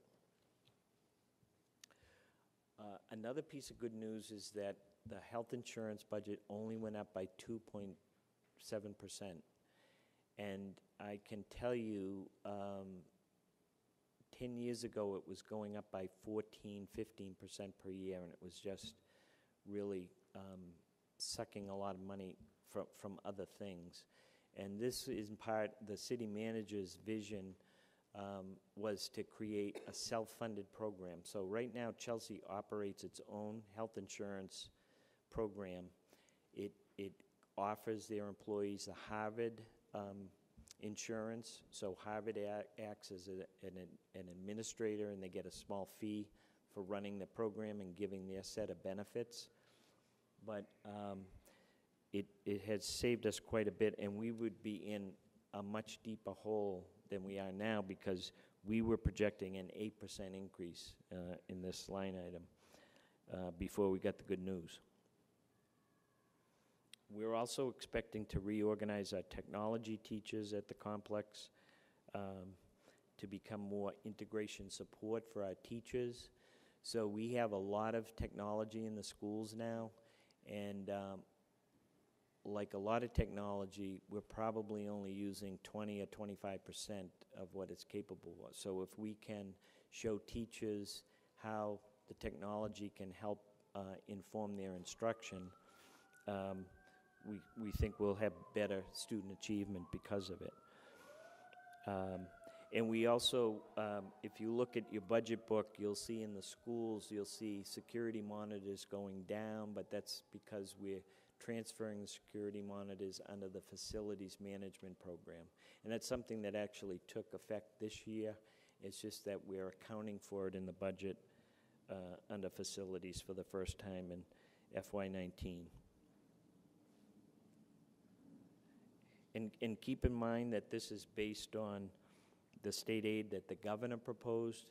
Another piece of good news is that the health insurance budget only went up by 2.7%. And I can tell you, 10 years ago, it was going up by 14, 15% per year, and it was just really sucking a lot of money from other things. And this is in part the city manager's vision was to create a self-funded program. So right now, Chelsea operates its own health insurance program. It offers their employees the Harvard insurance. So Harvard acts as an administrator, and they get a small fee for running the program and giving their set of benefits. But it has saved us quite a bit, and we would be in a much deeper hole than we are now, because we were projecting an 8% increase in this line item before we got the good news. We're also expecting to reorganize our technology teachers at the complex to become more integration support for our teachers. So we have a lot of technology in the schools now, and like a lot of technology, we're probably only using 20 or 25% of what it's capable of. So if we can show teachers how the technology can help inform their instruction, we think we'll have better student achievement because of it. And we also, if you look at your budget book, you'll see in the schools, you'll see security monitors going down, but that's because we're transferring the security monitors under the facilities management program. And that's something that actually took effect this year. It's just that we're accounting for it in the budget under facilities for the first time in FY19. And keep in mind that this is based on the state aid that the governor proposed.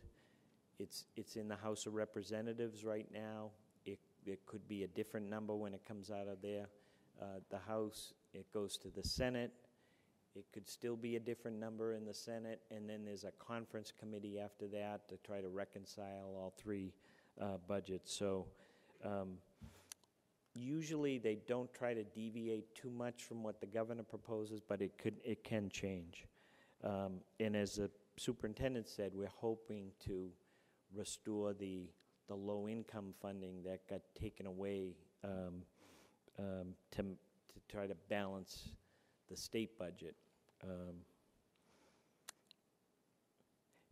It's in the House of Representatives right now. It could be a different number when it comes out of there. The House, it goes to the Senate. It could still be a different number in the Senate, and then there's a conference committee after that to try to reconcile all three budgets. So usually they don't try to deviate too much from what the governor proposes, but it can change. And as the superintendent said, we're hoping to restore the low-income funding that got taken away to try to balance the state budget.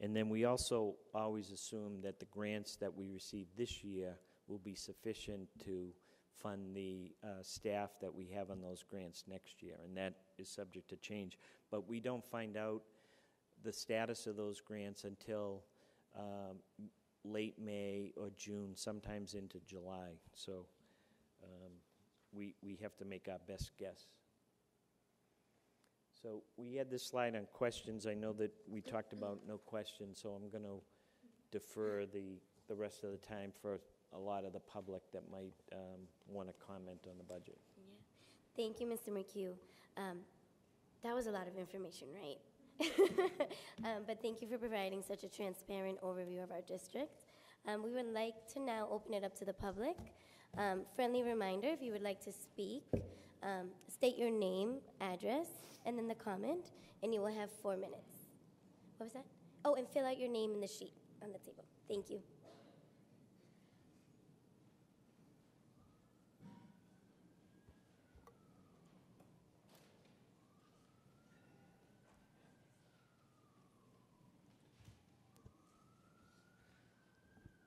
And then we also always assume that the grants that we receive this year will be sufficient to fund the staff that we have on those grants next year, and that is subject to change. But we don't find out the status of those grants until late May or June, sometimes into July. So we have to make our best guess. So we had this slide on questions. I know that we talked about no questions, so I'm going to defer the rest of the time for a lot of the public that might want to comment on the budget. Yeah. Thank you, Mr. McHugh. That was a lot of information, right? But thank you for providing such a transparent overview of our district. We would like to now open it up to the public. Friendly reminder, if you would like to speak, state your name, address, and then the comment, and you will have 4 minutes. What was that? Oh, and fill out your name in the sheet on the table. Thank you.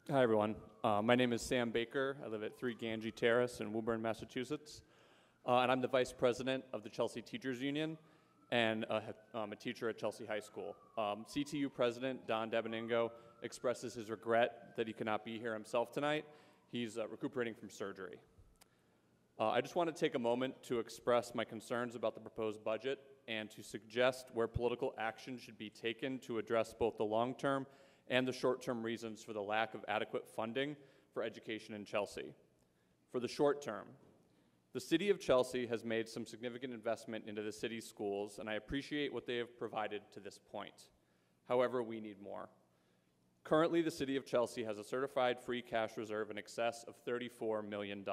Hi, everyone. My name is Sam Baker. I live at 3 Ganji Terrace in Woburn, Massachusetts. And I'm the vice president of the Chelsea Teachers Union, and I'm a teacher at Chelsea High School. CTU president Don Debeningo expresses his regret that he cannot be here himself tonight. He's recuperating from surgery. I just want to take a moment to express my concerns about the proposed budget and to suggest where political action should be taken to address both the long-term and the short-term reasons for the lack of adequate funding for education in Chelsea. For the short term, the City of Chelsea has made some significant investment into the city's schools, and I appreciate what they have provided to this point. However, we need more. Currently, the City of Chelsea has a certified free cash reserve in excess of $34 million.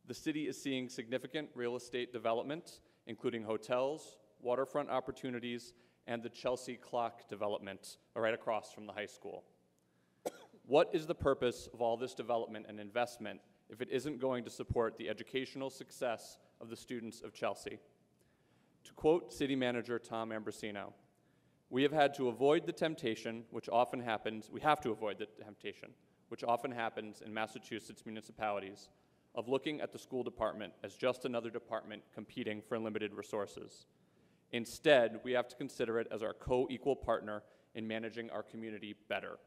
The city is seeing significant real estate development, including hotels, waterfront opportunities, and the Chelsea Clock development right across from the high school. What is the purpose of all this development and investment if it isn't going to support the educational success of the students of Chelsea? To quote City Manager Tom Ambrosino, We have had to avoid the temptation, which often happens, we have to avoid the temptation, which often happens in Massachusetts municipalities, of looking at the school department as just another department competing for limited resources. Instead, we have to consider it as our co-equal partner in managing our community better.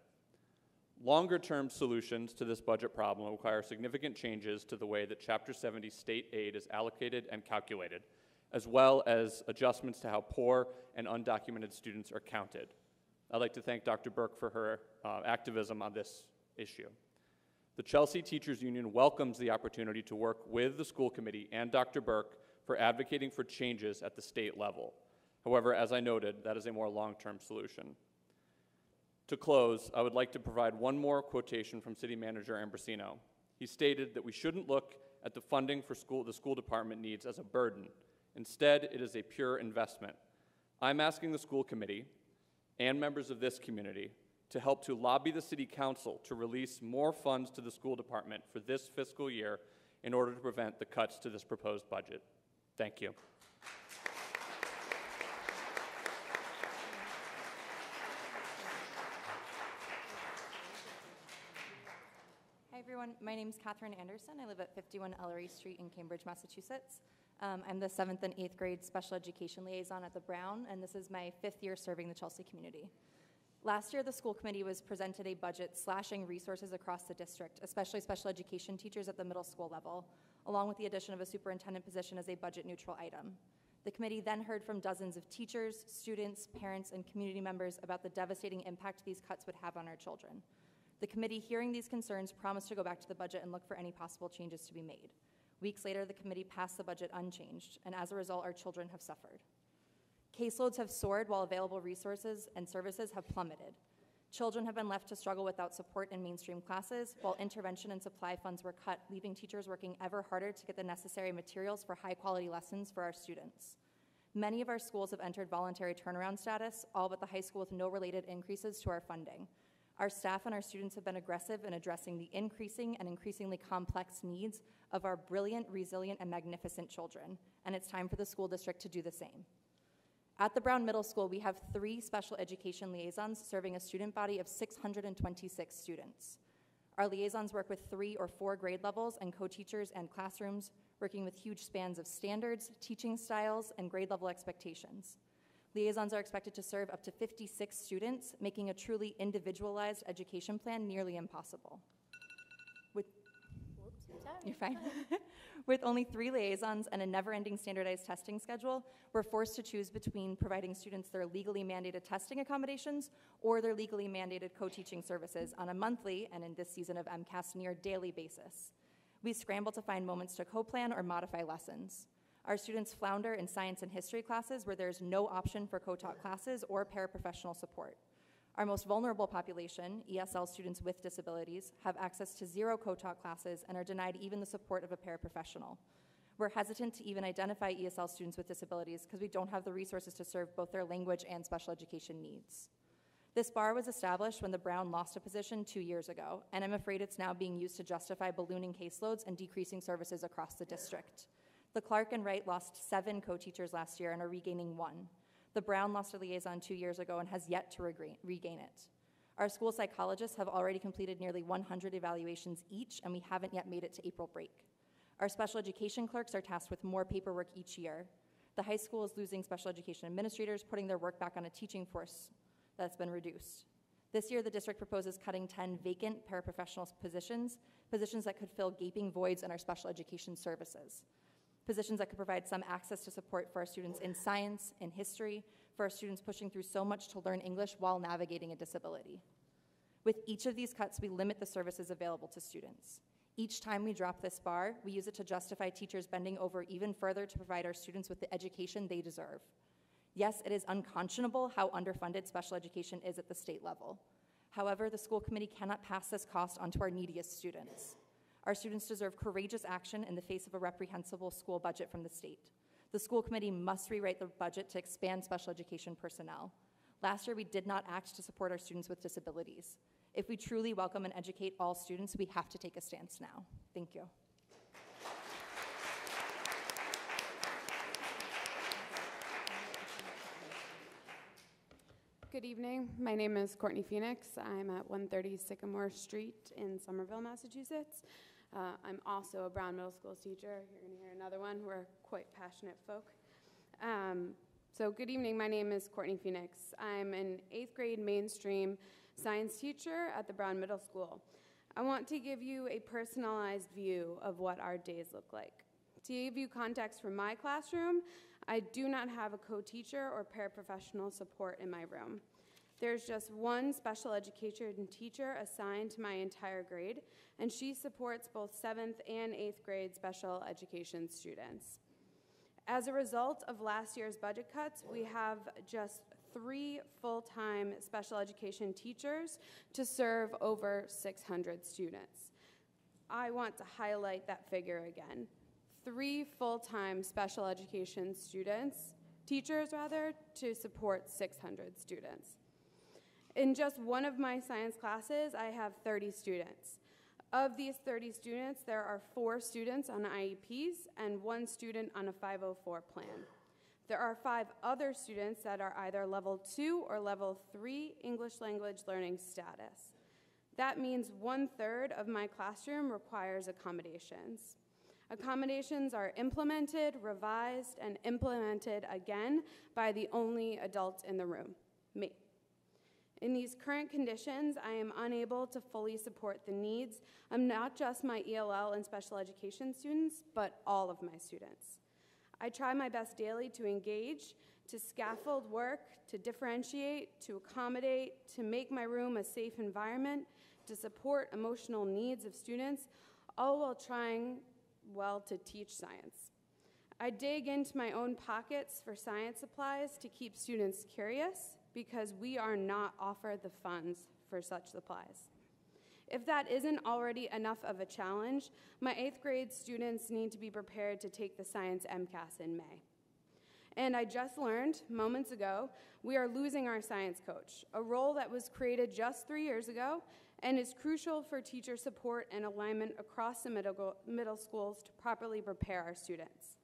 Longer-term solutions to this budget problem require significant changes to the way that Chapter 70 state aid is allocated and calculated, as well as adjustments to how poor and undocumented students are counted. I'd like to thank Dr. Burke for her activism on this issue. The Chelsea Teachers Union welcomes the opportunity to work with the school committee and Dr. Burke for advocating for changes at the state level. However, as I noted, that is a more long-term solution. To close, I would like to provide one more quotation from City Manager Ambrosino. He stated that we shouldn't look at the funding for the school department needs as a burden. Instead, it is a pure investment. I'm asking the school committee and members of this community to help to lobby the City Council to release more funds to the school department for this fiscal year in order to prevent the cuts to this proposed budget. Thank you. Hi everyone, my name is Catherine Anderson. I live at 51 Ellery Street in Cambridge, Massachusetts. I'm the 7th and 8th grade special education liaison at the Brown, and this is my 5th year serving the Chelsea community. Last year, the school committee was presented a budget slashing resources across the district, especially special education teachers at the middle school level, along with the addition of a superintendent position as a budget-neutral item. The committee then heard from dozens of teachers, students, parents, and community members about the devastating impact these cuts would have on our children. The committee, hearing these concerns, promised to go back to the budget and look for any possible changes to be made. Weeks later, the committee passed the budget unchanged, and as a result, our children have suffered. Caseloads have soared while available resources and services have plummeted. Children have been left to struggle without support in mainstream classes, while intervention and supply funds were cut, leaving teachers working ever harder to get the necessary materials for high-quality lessons for our students. Many of our schools have entered voluntary turnaround status, all but the high school with no related increases to our funding. Our staff and our students have been aggressive in addressing the increasing and increasingly complex needs of our brilliant, resilient, and magnificent children, and it's time for the school district to do the same. At the Brown Middle School, we have 3 special education liaisons serving a student body of 626 students. Our liaisons work with 3 or 4 grade levels and co-teachers and classrooms, working with huge spans of standards, teaching styles, and grade level expectations. Liaisons are expected to serve up to 56 students, making a truly individualized education plan nearly impossible. You're fine. With only 3 liaisons and a never-ending standardized testing schedule, we're forced to choose between providing students their legally mandated testing accommodations or their legally mandated co-teaching services on a monthly, and in this season of MCAS, near daily basis. We scramble to find moments to co-plan or modify lessons. Our students flounder in science and history classes where there's no option for co-taught classes or paraprofessional support. Our most vulnerable population, ESL students with disabilities, have access to 0 co-taught classes and are denied even the support of a paraprofessional. We're hesitant to even identify ESL students with disabilities because we don't have the resources to serve both their language and special education needs. This bar was established when the Brown lost a position 2 years ago, and I'm afraid it's now being used to justify ballooning caseloads and decreasing services across the district. The Clark and Wright lost 7 co-teachers last year and are regaining 1. The Brown lost a liaison 2 years ago and has yet to regain it. Our school psychologists have already completed nearly 100 evaluations each, and we haven't yet made it to April break. Our special education clerks are tasked with more paperwork each year. The high school is losing special education administrators, putting their work back on a teaching force that's been reduced. This year, the district proposes cutting 10 vacant paraprofessional positions that could fill gaping voids in our special education services. Positions that could provide some access to support for our students in science, in history, for our students pushing through so much to learn English while navigating a disability. With each of these cuts, we limit the services available to students. Each time we drop this bar, we use it to justify teachers bending over even further to provide our students with the education they deserve. Yes, it is unconscionable how underfunded special education is at the state level. However, the school committee cannot pass this cost onto our neediest students. Our students deserve courageous action in the face of a reprehensible school budget from the state. The school committee must rewrite the budget to expand special education personnel. Last year, we did not act to support our students with disabilities. If we truly welcome and educate all students, we have to take a stance now. Thank you. Good evening. My name is Courtney Phoenix. I'm at 130 Sycamore Street in Somerville, Massachusetts. I'm also a Brown Middle School teacher. You're going to hear another one. We're quite passionate folk. So good evening. My name is Courtney Phoenix. I'm an 8th grade mainstream science teacher at the Brown Middle School. I want to give you a personalized view of what our days look like. To give you context for my classroom, I do not have a co-teacher or paraprofessional support in my room. There's just one special education teacher assigned to my entire grade, and she supports both 7th and 8th grade special education students. As a result of last year's budget cuts, we have just 3 full-time special education teachers to serve over 600 students. I want to highlight that figure again. 3 full-time special education teachers, to support 600 students. In just one of my science classes, I have 30 students. Of these 30 students, there are 4 students on IEPs and 1 student on a 504 plan. There are 5 other students that are either level 2 or level 3 English language learning status. That means 1/3 of my classroom requires accommodations. Accommodations are implemented, revised, and implemented again by the only adult in the room, me. In these current conditions, I am unable to fully support the needs of not just my ELL and special education students, but all of my students. I try my best daily to engage, to scaffold work, to differentiate, to accommodate, to make my room a safe environment, to support emotional needs of students, all while trying, well, to teach science. I dig into my own pockets for science supplies to keep students curious because we are not offered the funds for such supplies. If that isn't already enough of a challenge, my 8th grade students need to be prepared to take the Science MCAS in May. And I just learned moments ago, we are losing our science coach, a role that was created just 3 years ago and is crucial for teacher support and alignment across the middle schools to properly prepare our students.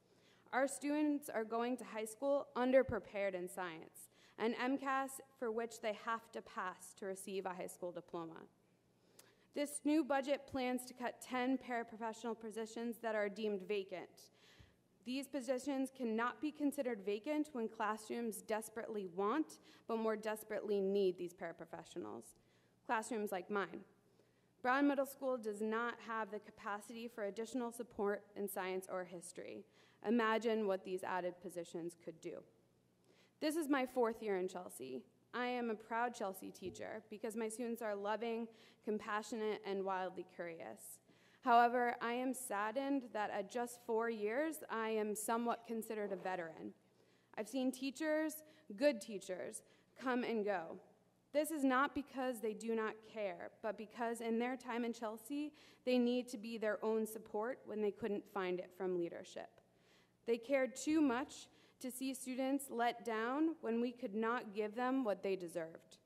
Our students are going to high school underprepared in science, an MCAS for which they have to pass to receive a high school diploma. This new budget plans to cut 10 paraprofessional positions that are deemed vacant. These positions cannot be considered vacant when classrooms desperately want, but more desperately need these paraprofessionals. Classrooms like mine. Brown Middle School does not have the capacity for additional support in science or history. Imagine what these added positions could do. This is my 4th year in Chelsea. I am a proud Chelsea teacher because my students are loving, compassionate, and wildly curious. However, I am saddened that at just 4 years, I am somewhat considered a veteran. I've seen teachers, good teachers, come and go. This is not because they do not care, but because in their time in Chelsea, they need to be their own support when they couldn't find it from leadership. They cared too much to see students let down when we could not give them what they deserved.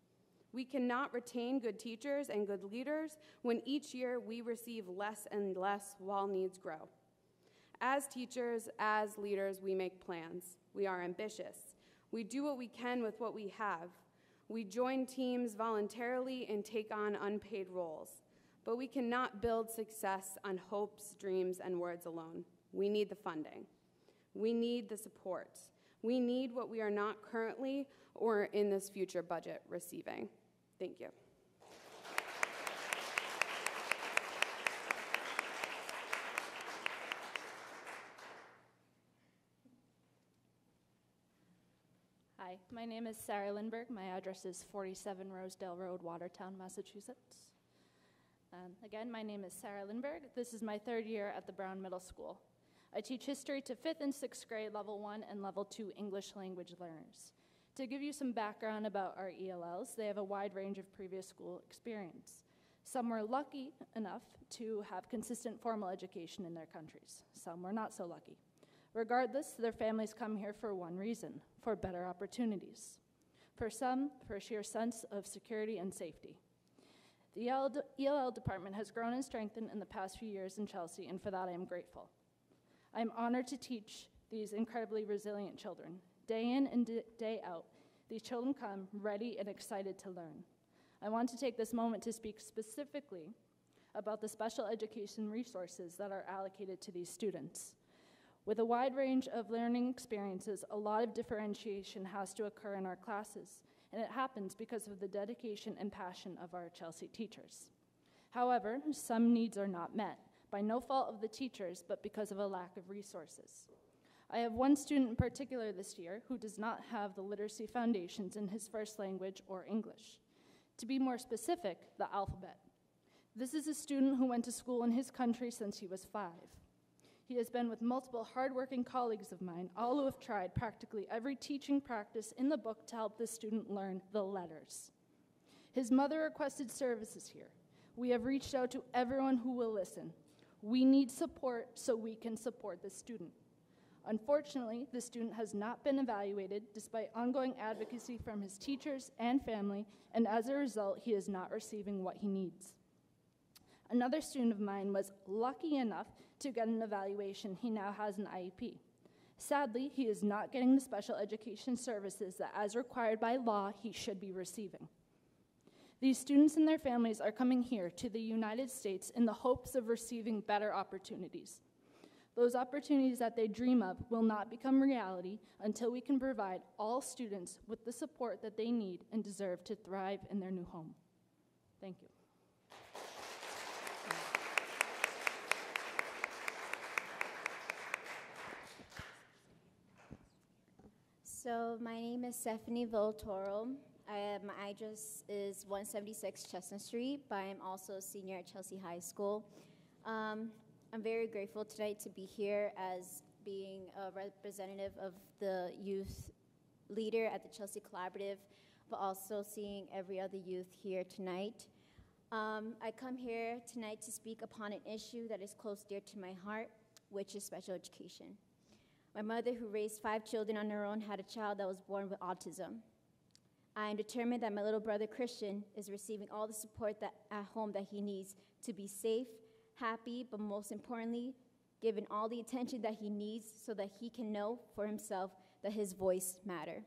We cannot retain good teachers and good leaders when each year we receive less and less while needs grow. As teachers, as leaders, we make plans. We are ambitious. We do what we can with what we have. We join teams voluntarily and take on unpaid roles. But we cannot build success on hopes, dreams, and words alone. We need the funding. We need the support. We need what we are not currently or in this future budget receiving. Thank you. Hi, my name is Sarah Lindberg. My address is 47 Rosedale Road, Watertown, Massachusetts. Again, my name is Sarah Lindberg. This is my 3rd year at the Brown Middle School. I teach history to 5th and 6th grade level 1 and level 2 English language learners. To give you some background about our ELLs, they have a wide range of previous school experience. Some were lucky enough to have consistent formal education in their countries. Some were not so lucky. Regardless, their families come here for one reason, for better opportunities. For some, for a sheer sense of security and safety. The ELL department has grown and strengthened in the past few years in Chelsea, and for that I am grateful. I am honored to teach these incredibly resilient children. Day in and day out, These children come ready and excited to learn. I want to take this moment to speak specifically about the special education resources that are allocated to these students. With a wide range of learning experiences, a lot of differentiation has to occur in our classes, and it happens because of the dedication and passion of our Chelsea teachers. However, some needs are not met, by no fault of the teachers, but because of a lack of resources. I have one student in particular this year who does not have the literacy foundations in his first language or English. To be more specific, the alphabet. This is a student who went to school in his country since he was 5. He has been with multiple hardworking colleagues of mine, all who have tried practically every teaching practice in the book to help this student learn the letters. His mother requested services here. We have reached out to everyone who will listen. We need support so we can support the student. Unfortunately, the student has not been evaluated despite ongoing advocacy from his teachers and family, and as a result, he is not receiving what he needs. Another student of mine was lucky enough to get an evaluation. He now has an IEP. Sadly, he is not getting the special education services that, as required by law, he should be receiving. These students and their families are coming here to the United States in the hopes of receiving better opportunities. Those opportunities that they dream of will not become reality until we can provide all students with the support that they need and deserve to thrive in their new home. Thank you. So my name is Stephanie Villatoro. My address is 176 Chestnut Street, but I'm also a senior at Chelsea High School. I'm very grateful tonight to be here as being a representative of the youth leader at the Chelsea Collaborative, but also seeing every other youth here tonight. I come here tonight to speak upon an issue that is close dear to my heart, which is special education. My mother, who raised 5 children on her own, had a child that was born with autism. I am determined that my little brother Christian is receiving all the support at home that he needs to be safe, happy, but most importantly, given all the attention that he needs so that he can know for himself that his voice matters.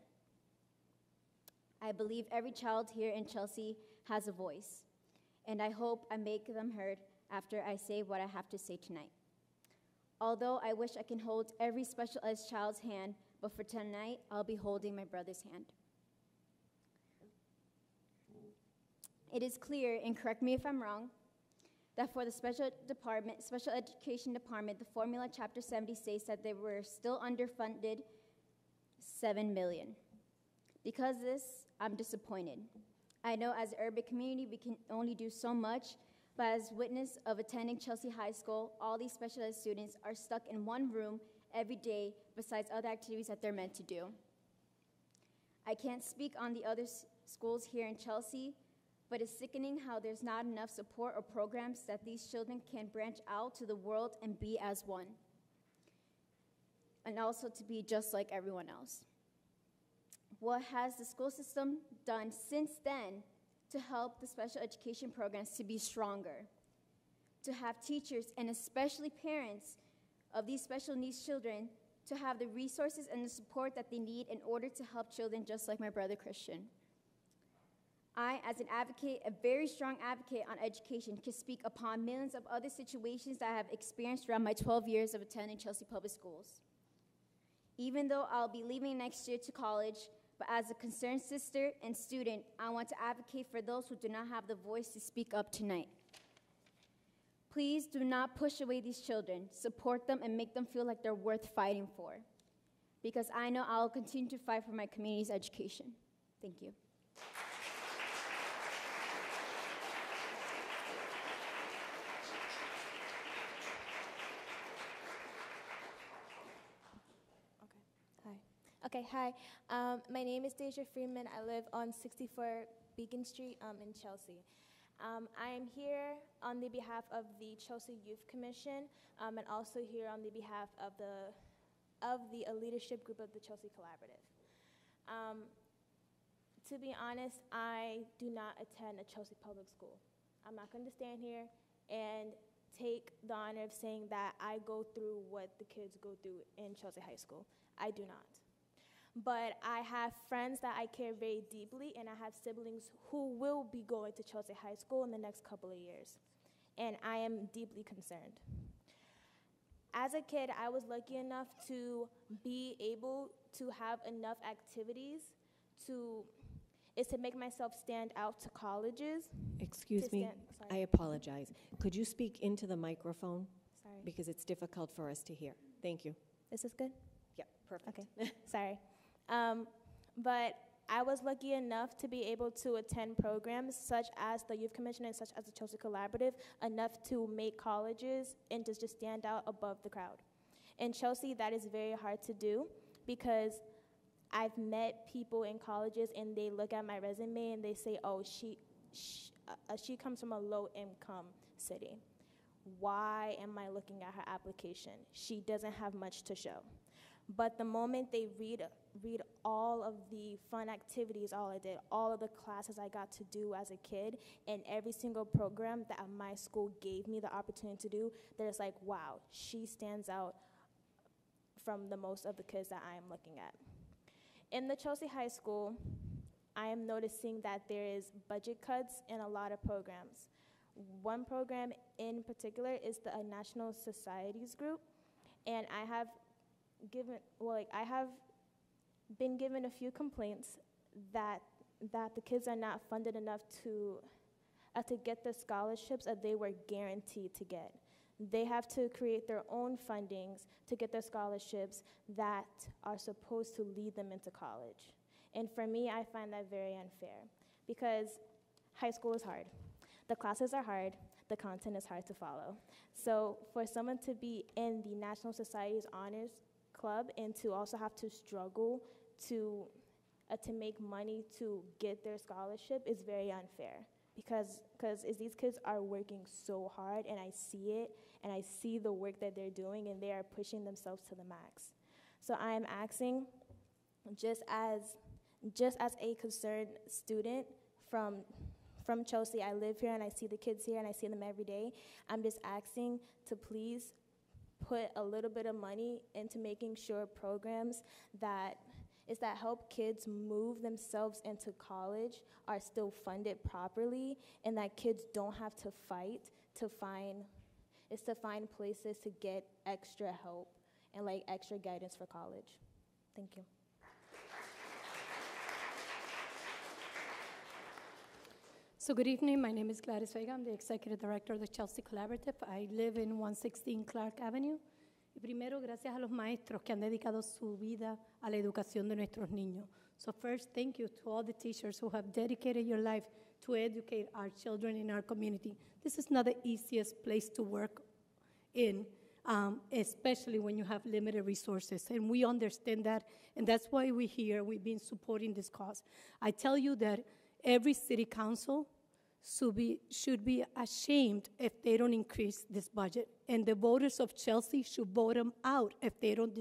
I believe every child here in Chelsea has a voice, and I hope I make them heard after I say what I have to say tonight. Although I wish I can hold every special ed child's hand, but for tonight, I'll be holding my brother's hand. It is clear, and correct me if I'm wrong, that for the special education department, the formula chapter 70 states that they were still underfunded $7 million. Because of this, I'm disappointed. I know as an urban community, we can only do so much, but as witness of attending Chelsea High School, all these special ed students are stuck in one room every day besides other activities that they're meant to do. I can't speak on the other schools here in Chelsea, but it's sickening how there's not enough support or programs that these children can branch out to the world and be as one, and also to be just like everyone else. What has the school system done since then to help the special education programs to be stronger, to have teachers and especially parents of these special needs children to have the resources and the support that they need in order to help children just like my brother Christian? I, as an advocate, a very strong advocate on education, can speak upon millions of other situations that I have experienced throughout my 12 years of attending Chelsea Public Schools. Even though I'll be leaving next year to college, but as a concerned sister and student, I want to advocate for those who do not have the voice to speak up tonight. Please do not push away these children. Support them and make them feel like they're worth fighting for, because I know I'll continue to fight for my community's education. Thank you. Okay, hi. My name is Deja Freeman. I live on 64 Beacon Street in Chelsea. I am here on the behalf of the Chelsea Youth Commission and also here on the behalf of the leadership group of the Chelsea Collaborative. To be honest, I do not attend a Chelsea public school. I'm not going to stand here and take the honor of saying that I go through what the kids go through in Chelsea High School. I do not. but I have friends that I care very deeply, and I have siblings who will be going to Chelsea High School in the next couple of years, and I am deeply concerned. As a kid, I was lucky enough to be able to have enough activities to make myself stand out to colleges. Excuse me, Sorry. I apologize. Could you speak into the microphone? Sorry. Because it's difficult for us to hear. Thank you. Is this good? Yep, perfect. Okay, sorry. But I was lucky enough to be able to attend programs such as the Youth Commission and such as the Chelsea Collaborative, enough to make colleges and to just stand out above the crowd. In Chelsea, that is very hard to do because I've met people in colleges and they look at my resume and they say, oh, she comes from a low-income city. Why am I looking at her application? She doesn't have much to show. But the moment they read all of the fun activities, all of the classes I got to do as a kid, and every single program that my school gave me the opportunity to do, they're just like, wow, she stands out from the most of the kids that I am looking at. In the Chelsea High School, I am noticing that there is budget cuts in a lot of programs. One program in particular is the National Societies Group, and I have been given a few complaints that the kids are not funded enough to get the scholarships that they were guaranteed to get. They have to create their own fundings to get their scholarships that are supposed to lead them into college. And for me, I find that very unfair because high school is hard. The classes are hard. The content is hard to follow. So for someone to be in the National Society's Honors Club and to also have to struggle to make money to get their scholarship is very unfair because these kids are working so hard, and I see it, and I see the work that they're doing, and they are pushing themselves to the max. So I am asking, just as a concerned student from Chelsea, I live here and I see the kids here and I see them every day. I'm just asking to please put a little bit of money into making sure programs that help kids move themselves into college are still funded properly, and that kids don't have to fight to find places to get extra help and extra guidance for college. Thank you. So good evening, my name is Gladys Vega. I'm the Executive Director of the Chelsea Collaborative. I live in 116 Clark Avenue. Y primero, gracias a los maestros que han dedicado su vida a la educación de nuestros niños. So first, thank you to all the teachers who have dedicated your life to educate our children in our community. This is not the easiest place to work in, especially when you have limited resources. And we understand that, and that's why we're here. We've been supporting this cause. I tell you that every city council should be ashamed if they don't increase this budget. And the voters of Chelsea should vote them out if they don't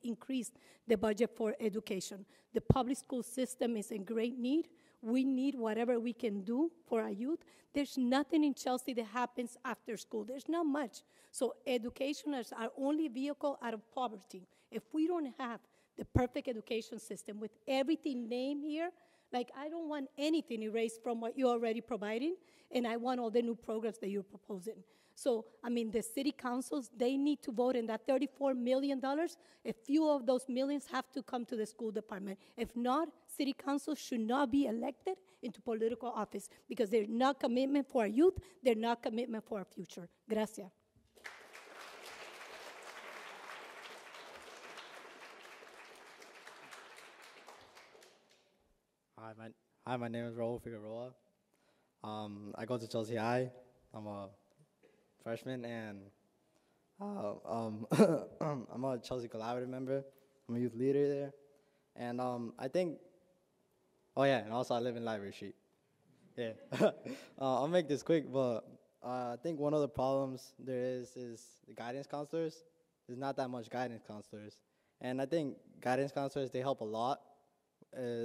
increase the budget for education. The public school system is in great need. We need whatever we can do for our youth. There's nothing in Chelsea that happens after school. There's not much. So education is our only vehicle out of poverty. If we don't have the perfect education system with everything named here, I don't want anything erased from what you're already providing, and I want all the new programs that you're proposing. So, the city councils, they need to vote in that $34 million. A few of those millions have to come to the school department. If not, city councils should not be elected into political office because they're not commitment for our youth, they're not commitment for our future. Gracias. Hi, my name is Raul Figueroa. I go to Chelsea High. I'm a freshman, and I'm a Chelsea Collaborative member. I'm a youth leader there. And I think, and also I live in Library Street. Yeah. I'll make this quick, but I think one of the problems there is the guidance counselors. There's not that much guidance counselors. And I think guidance counselors, they help a lot.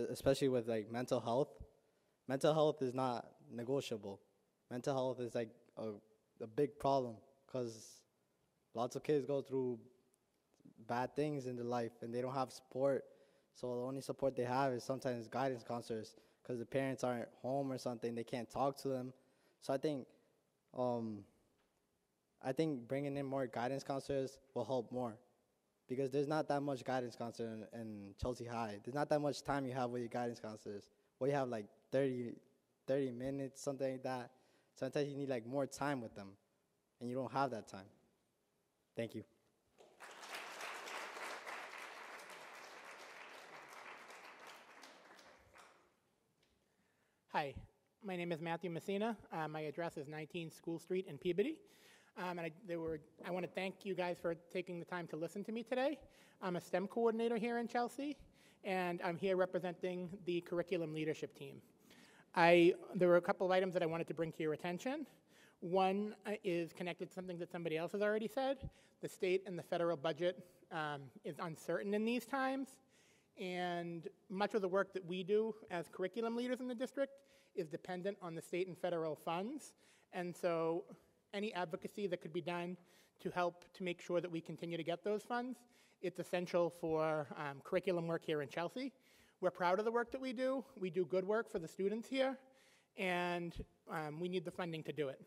Especially with mental health. Mental health is not negotiable. Mental health is a big problem because lots of kids go through bad things in their life and they don't have support So the only support they have is sometimes guidance counselors because the parents aren't home or something. They can't talk to them. So I think bringing in more guidance counselors will help more because there's not that much guidance counselor in Chelsea High. There's not that much time you have with your guidance counselors. Well, you have like 30 minutes, something like that. Sometimes you need like more time with them, and you don't have that time. Thank you. Hi, my name is Matthew Messina. My address is 19 School Street in Peabody. I want to thank you guys for taking the time to listen to me today. I'm a STEM coordinator here in Chelsea, and I'm here representing the curriculum leadership team. There were a couple of items that I wanted to bring to your attention. One is connected to something that somebody else has already said. The state and the federal budget is uncertain in these times, and much of the work that we do as curriculum leaders in the district is dependent on the state and federal funds. And so any advocacy that could be done to help to make sure that we continue to get those funds, it's essential for curriculum work here in Chelsea. We're proud of the work that we do. We do good work for the students here, and we need the funding to do it.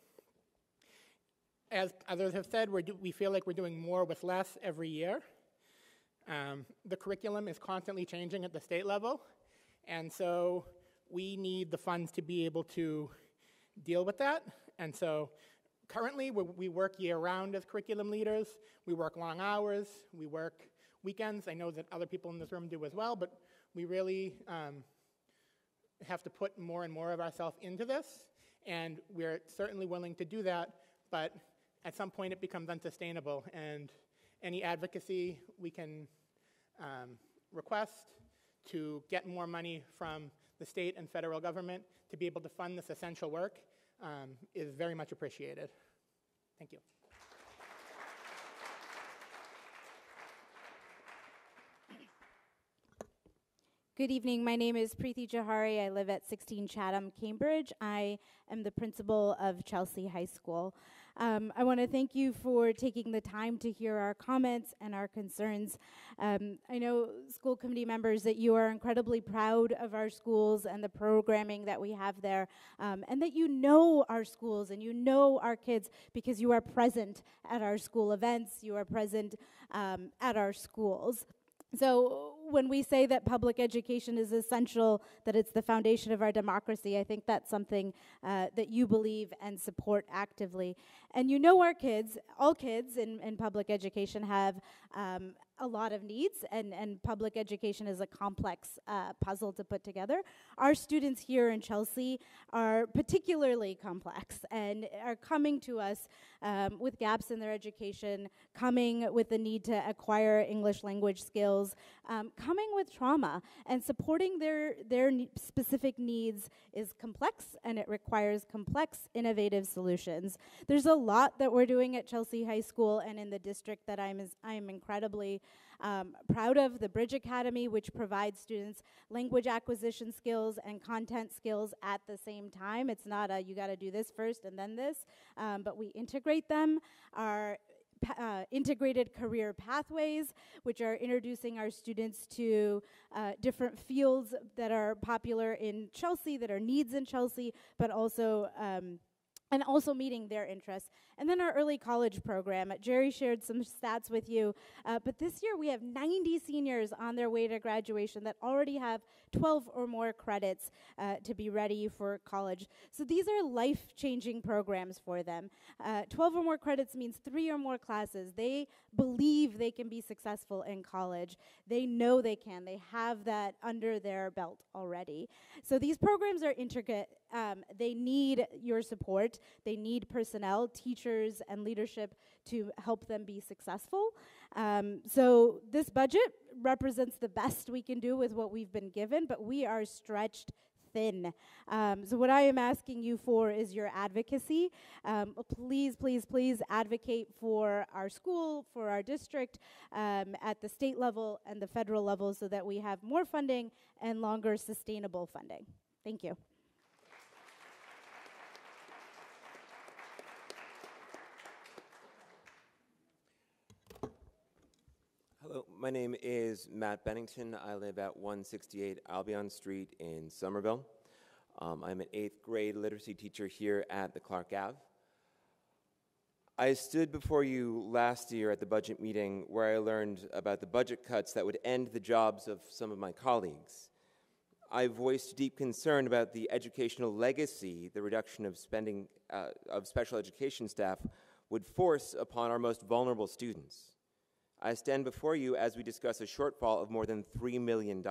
As others have said, we feel like we're doing more with less every year. The curriculum is constantly changing at the state level, and so we need the funds to be able to deal with that. And so currently, we work year-round as curriculum leaders. We work long hours. We work weekends. I know that other people in this room do as well, but we really have to put more and more of ourselves into this, and we're certainly willing to do that, but at some point it becomes unsustainable, and any advocacy we can request to get more money from the state and federal government to be able to fund this essential work is very much appreciated. Thank you. Good evening. My name is Preeti Johari. I live at 16 Chatham, Cambridge. I am the principal of Chelsea High School. I want to thank you for taking the time to hear our comments and our concerns. I know, school committee members, that you are incredibly proud of our schools and the programming that we have there, and that you know our schools and you know our kids because you are present at our school events, you are present at our schools. So when we say that public education is essential, that it's the foundation of our democracy, I think that's something that you believe and support actively. And you know our kids, all kids in public education have a lot of needs, and public education is a complex puzzle to put together. Our students here in Chelsea are particularly complex and are coming to us with gaps in their education, coming with the need to acquire English language skills, coming with trauma, and supporting their specific needs is complex, and it requires complex, innovative solutions. There's a lot that we're doing at Chelsea High School and in the district that I'm incredibly proud of. The Bridge Academy, which provides students language acquisition skills and content skills at the same time. It's not a you got to do this first and then this, but we integrate them. Our integrated career pathways, which are introducing our students to different fields that are popular in Chelsea, that are needs in Chelsea, but also and also meeting their interests. And then our early college program. Jerry shared some stats with you, but this year we have 90 seniors on their way to graduation that already have 12 or more credits to be ready for college. So these are life-changing programs for them. 12 or more credits means 3 or more classes. They believe they can be successful in college. They know they can. They have that under their belt already. So these programs are intricate. They need your support. They need personnel, teachers, and leadership to help them be successful. So this budget represents the best we can do with what we've been given, but we are stretched thin. So what I am asking you for is your advocacy. Please, please, please advocate for our school, for our district, at the state level and the federal level so that we have more funding and longer sustainable funding. Thank you. Hello, my name is Matt Bennington. I live at 168 Albion Street in Somerville. I'm an 8th grade literacy teacher here at the Clark Ave. I stood before you last year at the budget meeting where I learned about the budget cuts that would end the jobs of some of my colleagues. I voiced deep concern about the educational legacy the reduction of spending of special education staff would force upon our most vulnerable students. I stand before you as we discuss a shortfall of more than $3 million.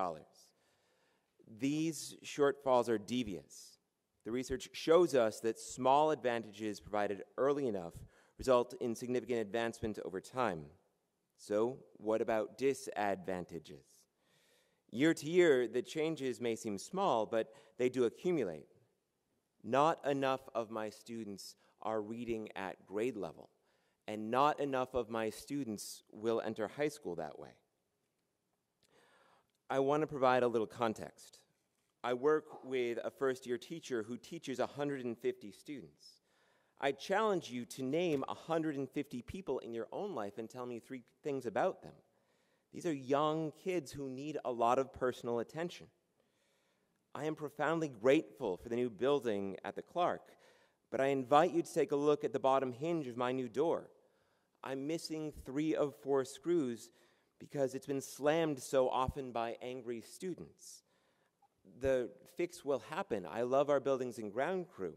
These shortfalls are devious. The research shows us that small advantages provided early enough result in significant advancement over time. So, what about disadvantages? Year to year, the changes may seem small, but they do accumulate. Not enough of my students are reading at grade level, and not enough of my students will enter high school that way. I want to provide a little context. I work with a first-year teacher who teaches 150 students. I challenge you to name 150 people in your own life and tell me 3 things about them. These are young kids who need a lot of personal attention. I am profoundly grateful for the new building at the Clark, but I invite you to take a look at the bottom hinge of my new door. I'm missing 3 of 4 screws because it's been slammed so often by angry students. The fix will happen. I love our buildings and ground crew,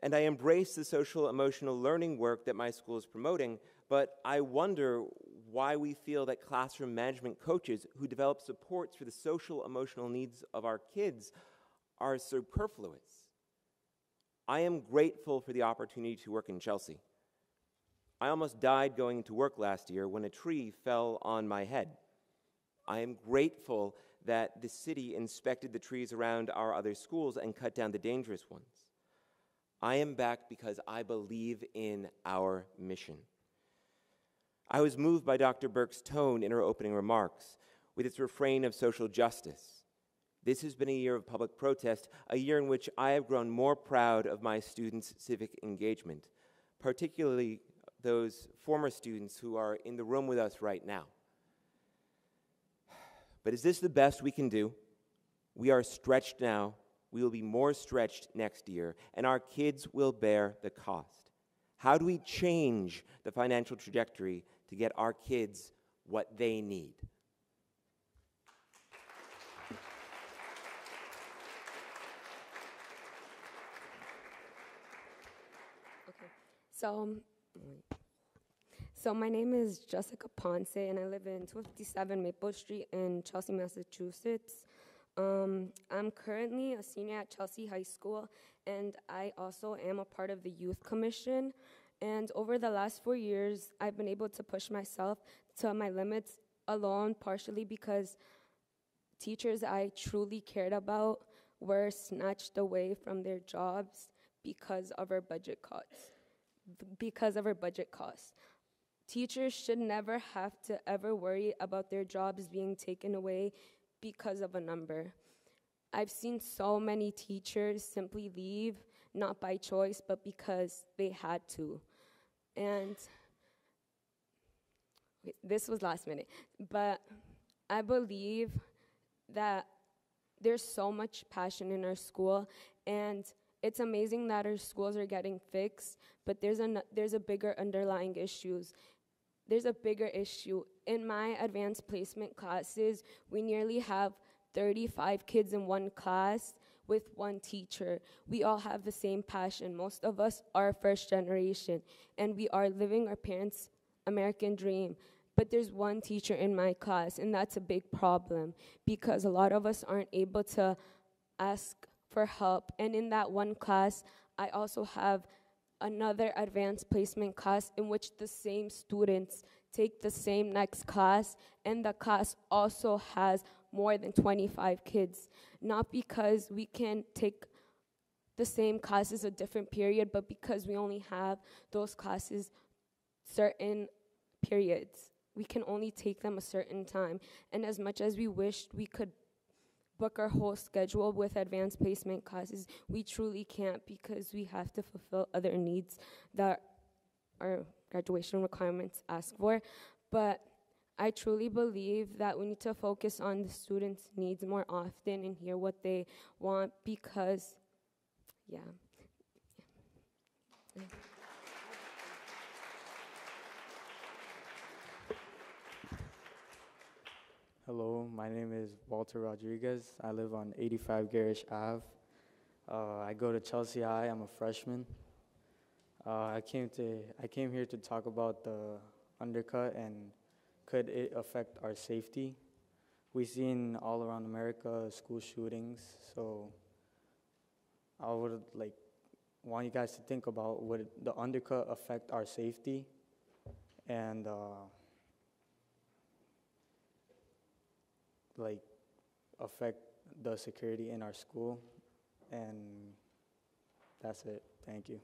and I embrace the social emotional learning work that my school is promoting, but I wonder why we feel that classroom management coaches who develop supports for the social emotional needs of our kids are superfluous. I am grateful for the opportunity to work in Chelsea. I almost died going to work last year when a tree fell on my head. I am grateful that the city inspected the trees around our other schools and cut down the dangerous ones. I am back because I believe in our mission. I was moved by Dr. Burke's tone in her opening remarks, with its refrain of social justice. This has been a year of public protest, a year in which I have grown more proud of my students' civic engagement, particularly those former students who are in the room with us right now. But is this the best we can do? We are stretched now. We will be more stretched next year, and our kids will bear the cost. How do we change the financial trajectory to get our kids what they need? So my name is Jessica Ponce, and I live in 257 Maple Street in Chelsea, Massachusetts. I'm currently a senior at Chelsea High School, and I also am a part of the Youth Commission. And over the last 4 years, I've been able to push myself to my limits alone, partially because teachers I truly cared about were snatched away from their jobs because of our budget cuts. Teachers should never have to ever worry about their jobs being taken away because of a number. I've seen so many teachers simply leave, not by choice, but because they had to. And this was last minute, but I believe that there's so much passion in our school, and it's amazing that our schools are getting fixed, but there's a bigger underlying issues. There's a bigger issue. In my advanced placement classes, we nearly have 35 kids in one class with one teacher. We all have the same passion. Most of us are first generation, and we are living our parents' American dream. But there's one teacher in my class, and that's a big problem because a lot of us aren't able to ask for help. And in that one class, I also have another advanced placement class in which the same students take the same next class, and the class also has more than 25 kids. Not because we can take the same classes a different period, but because we only have those classes certain periods. We can only take them a certain time. And as much as we wished we could book our whole schedule with advanced placement classes, we truly can't because we have to fulfill other needs that our graduation requirements ask for. But I truly believe that we need to focus on the students' needs more often and hear what they want because, yeah. Hello, my name is Walter Rodriguez. I live on 85 Garish Ave. I go to Chelsea High. I'm a freshman. I came here to talk about the undercut and could it affect our safety. We've seen all around America school shootings, so I would want you guys to think about would the undercut affect our safety and affect the security in our school, and that's it. Thank you.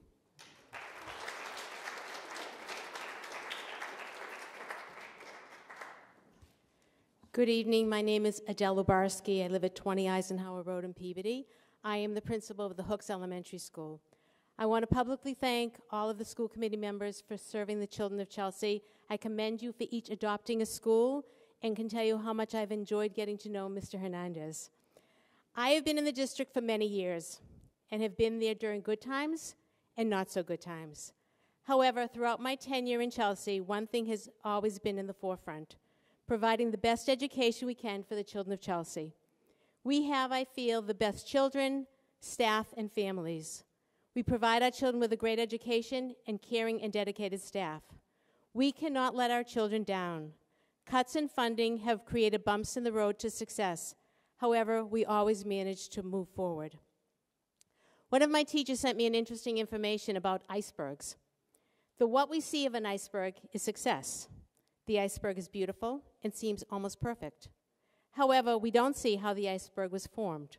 Good evening. My name is Adele Lubarski. I live at 20 Eisenhower Road in Peabody. I am the principal of the Hooks Elementary School. I want to publicly thank all of the school committee members for serving the children of Chelsea. I commend you for each adopting a school and can tell you how much I've enjoyed getting to know Mr. Hernandez. I have been in the district for many years and have been there during good times and not so good times. However, throughout my tenure in Chelsea, one thing has always been in the forefront: providing the best education we can for the children of Chelsea. We have, I feel, the best children, staff, and families. We provide our children with a great education and caring and dedicated staff. We cannot let our children down. Cuts in funding have created bumps in the road to success. However, we always manage to move forward. One of my teachers sent me an interesting information about icebergs. What we see of an iceberg is success. The iceberg is beautiful and seems almost perfect. However, we don't see how the iceberg was formed.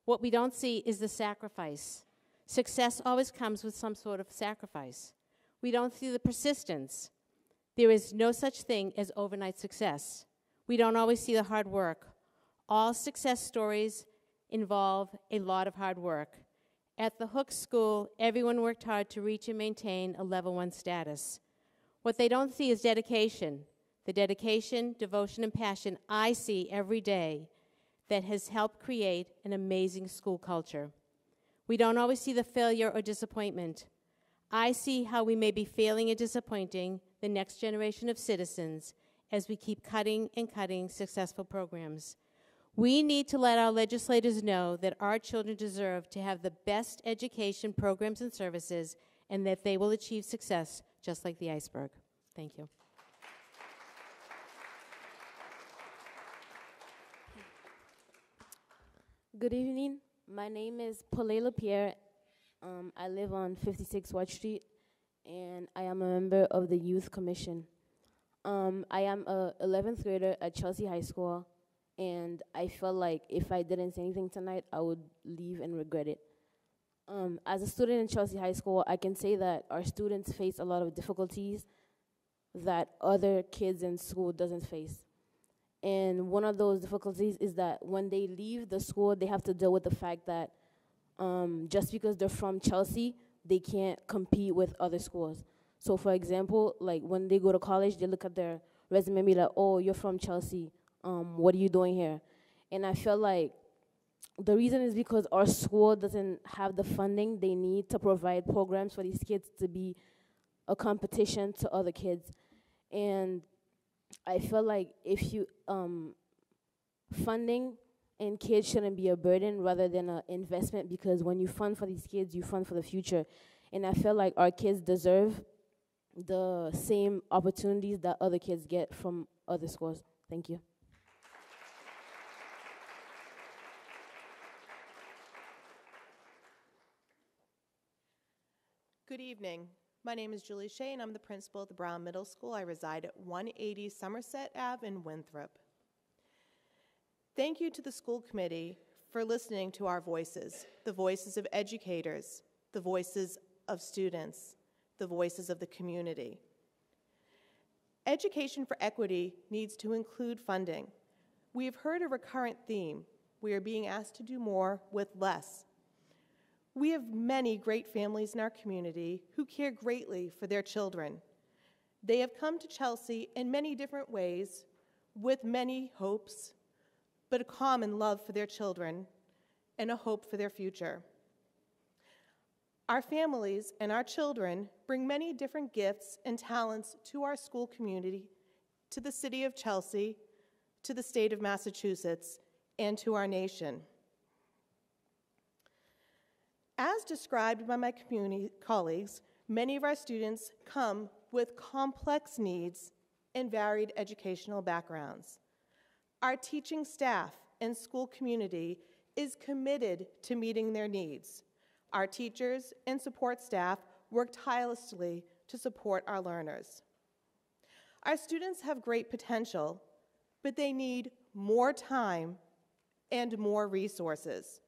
What we don't see is the sacrifice. Success always comes with some sort of sacrifice. We don't see the persistence. There is no such thing as overnight success. We don't always see the hard work. All success stories involve a lot of hard work. At the Hooks School, everyone worked hard to reach and maintain a level 1 status. What they don't see is dedication. The dedication, devotion, and passion I see every day that has helped create an amazing school culture. We don't always see the failure or disappointment. I see how we may be failing and disappointing the next generation of citizens as we keep cutting and cutting successful programs. We need to let our legislators know that our children deserve to have the best education programs and services and that they will achieve success just like the iceberg. Thank you. Good evening. My name is Pauline Lapierre. I live on 56 White Street, and I am a member of the Youth Commission. I am a 11th grader at Chelsea High School, and I felt like if I didn't say anything tonight, I would leave and regret it. As a student in Chelsea High School, I can say that our students face a lot of difficulties that other kids in school doesn't face. And one of those difficulties is that when they leave the school, they have to deal with the fact that just because they're from Chelsea, they can't compete with other schools. So for example, like when they go to college, they look at their resume and be like, oh, you're from Chelsea. What are you doing here? And I feel like the reason is because our school doesn't have the funding they need to provide programs for these kids to be a competition to other kids. And I feel like if you funding and kids shouldn't be a burden rather than an investment, because when you fund for these kids, you fund for the future. And I feel like our kids deserve the same opportunities that other kids get from other schools. Thank you. Good evening. My name is Julie Shea, and I'm the principal at the Brown Middle School. I reside at 180 Somerset Ave in Winthrop. Thank you to the school committee for listening to our voices, the voices of educators, the voices of students, the voices of the community. Education for equity needs to include funding. We have heard a recurrent theme. We are being asked to do more with less. We have many great families in our community who care greatly for their children. They have come to Chelsea in many different ways, with many hopes, but a common love for their children and a hope for their future. Our families and our children bring many different gifts and talents to our school community, to the city of Chelsea, to the state of Massachusetts, and to our nation. As described by my community colleagues, many of our students come with complex needs and varied educational backgrounds. Our teaching staff and school community is committed to meeting their needs. Our teachers and support staff work tirelessly to support our learners. Our students have great potential, but they need more time and more resources.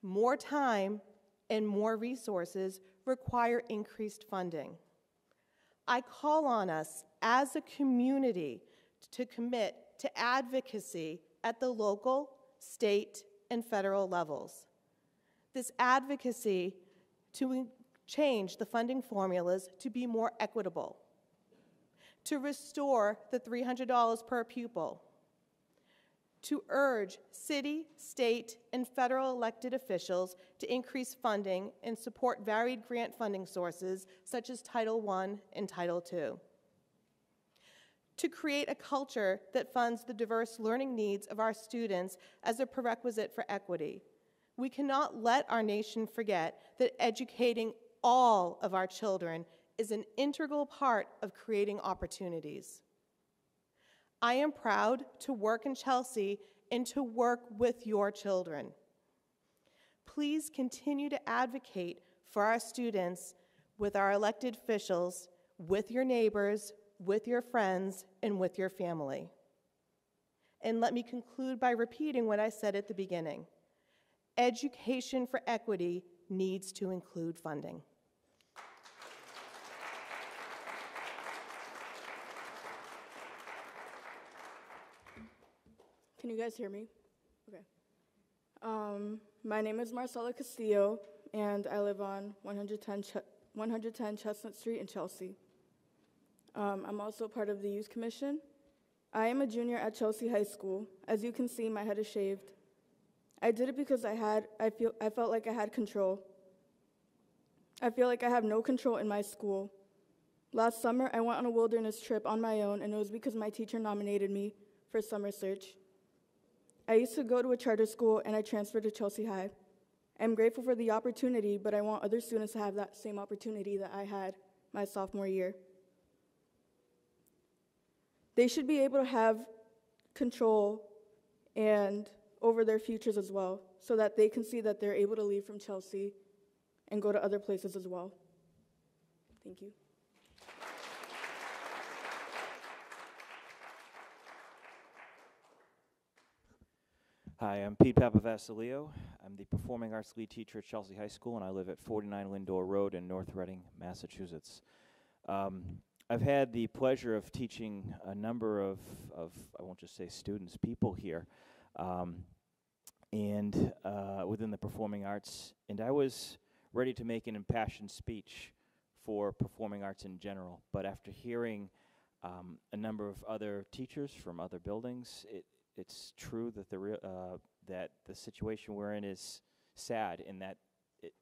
More time and more resources require increased funding. I call on us as a community to commit to advocacy at the local, state, and federal levels. This advocacy to change the funding formulas to be more equitable, to restore the $300 per pupil, to urge city, state, and federal elected officials to increase funding and support varied grant funding sources such as Title I and Title II, to create a culture that funds the diverse learning needs of our students as a prerequisite for equity. We cannot let our nation forget that educating all of our children is an integral part of creating opportunities. I am proud to work in Chelsea and to work with your children. Please continue to advocate for our students with our elected officials, with your neighbors, with your friends, and with your family. And let me conclude by repeating what I said at the beginning. Education for equity needs to include funding. Can you guys hear me? Okay. My name is Marcela Castillo, and I live on 110 Chestnut Street in Chelsea. I'm also part of the Youth Commission. I am a junior at Chelsea High School. As you can see, my head is shaved. I did it because I felt like I had control. I feel like I have no control in my school. Last summer, I went on a wilderness trip on my own, and it was because my teacher nominated me for Summer Search. I used to go to a charter school, and I transferred to Chelsea High. I'm grateful for the opportunity, but I want other students to have that same opportunity that I had my sophomore year. They should be able to have control and over their futures as well, so that they can see that they're able to leave from Chelsea and go to other places as well. Thank you. Hi, I'm Pete Papavasilio. I'm the Performing Arts lead teacher at Chelsea High School, and I live at 49 Lindore Road in North Reading, Massachusetts. I've had the pleasure of teaching a number of I won't just say students, people here, and within the performing arts, and I was ready to make an impassioned speech for performing arts in general, but after hearing a number of other teachers from other buildings, it's true that that the situation we're in is sad, in that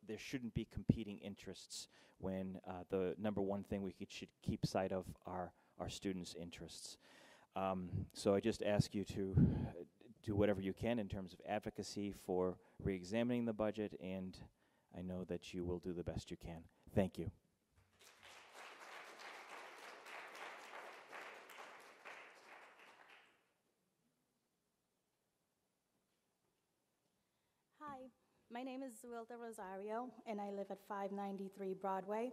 there shouldn't be competing interests when the number one thing we should keep sight of are our students' interests. So I just ask you to do whatever you can in terms of advocacy for re-examining the budget, and I know that you will do the best you can. Thank you. Hi, my name is Zuilda Rosario, and I live at 593 Broadway.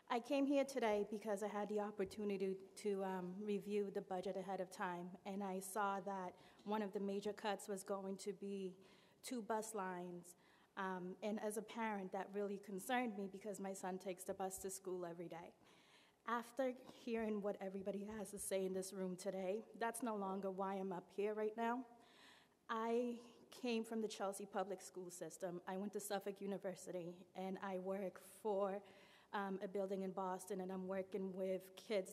I came here today because I had the opportunity to review the budget ahead of time, and I saw that one of the major cuts was going to be 2 bus lines. And as a parent, that really concerned me because my son takes the bus to school every day. After hearing what everybody has to say in this room today, that's no longer why I'm up here right now. I came from the Chelsea public school system. I went to Suffolk University, and I work for a building in Boston, and I'm working with kids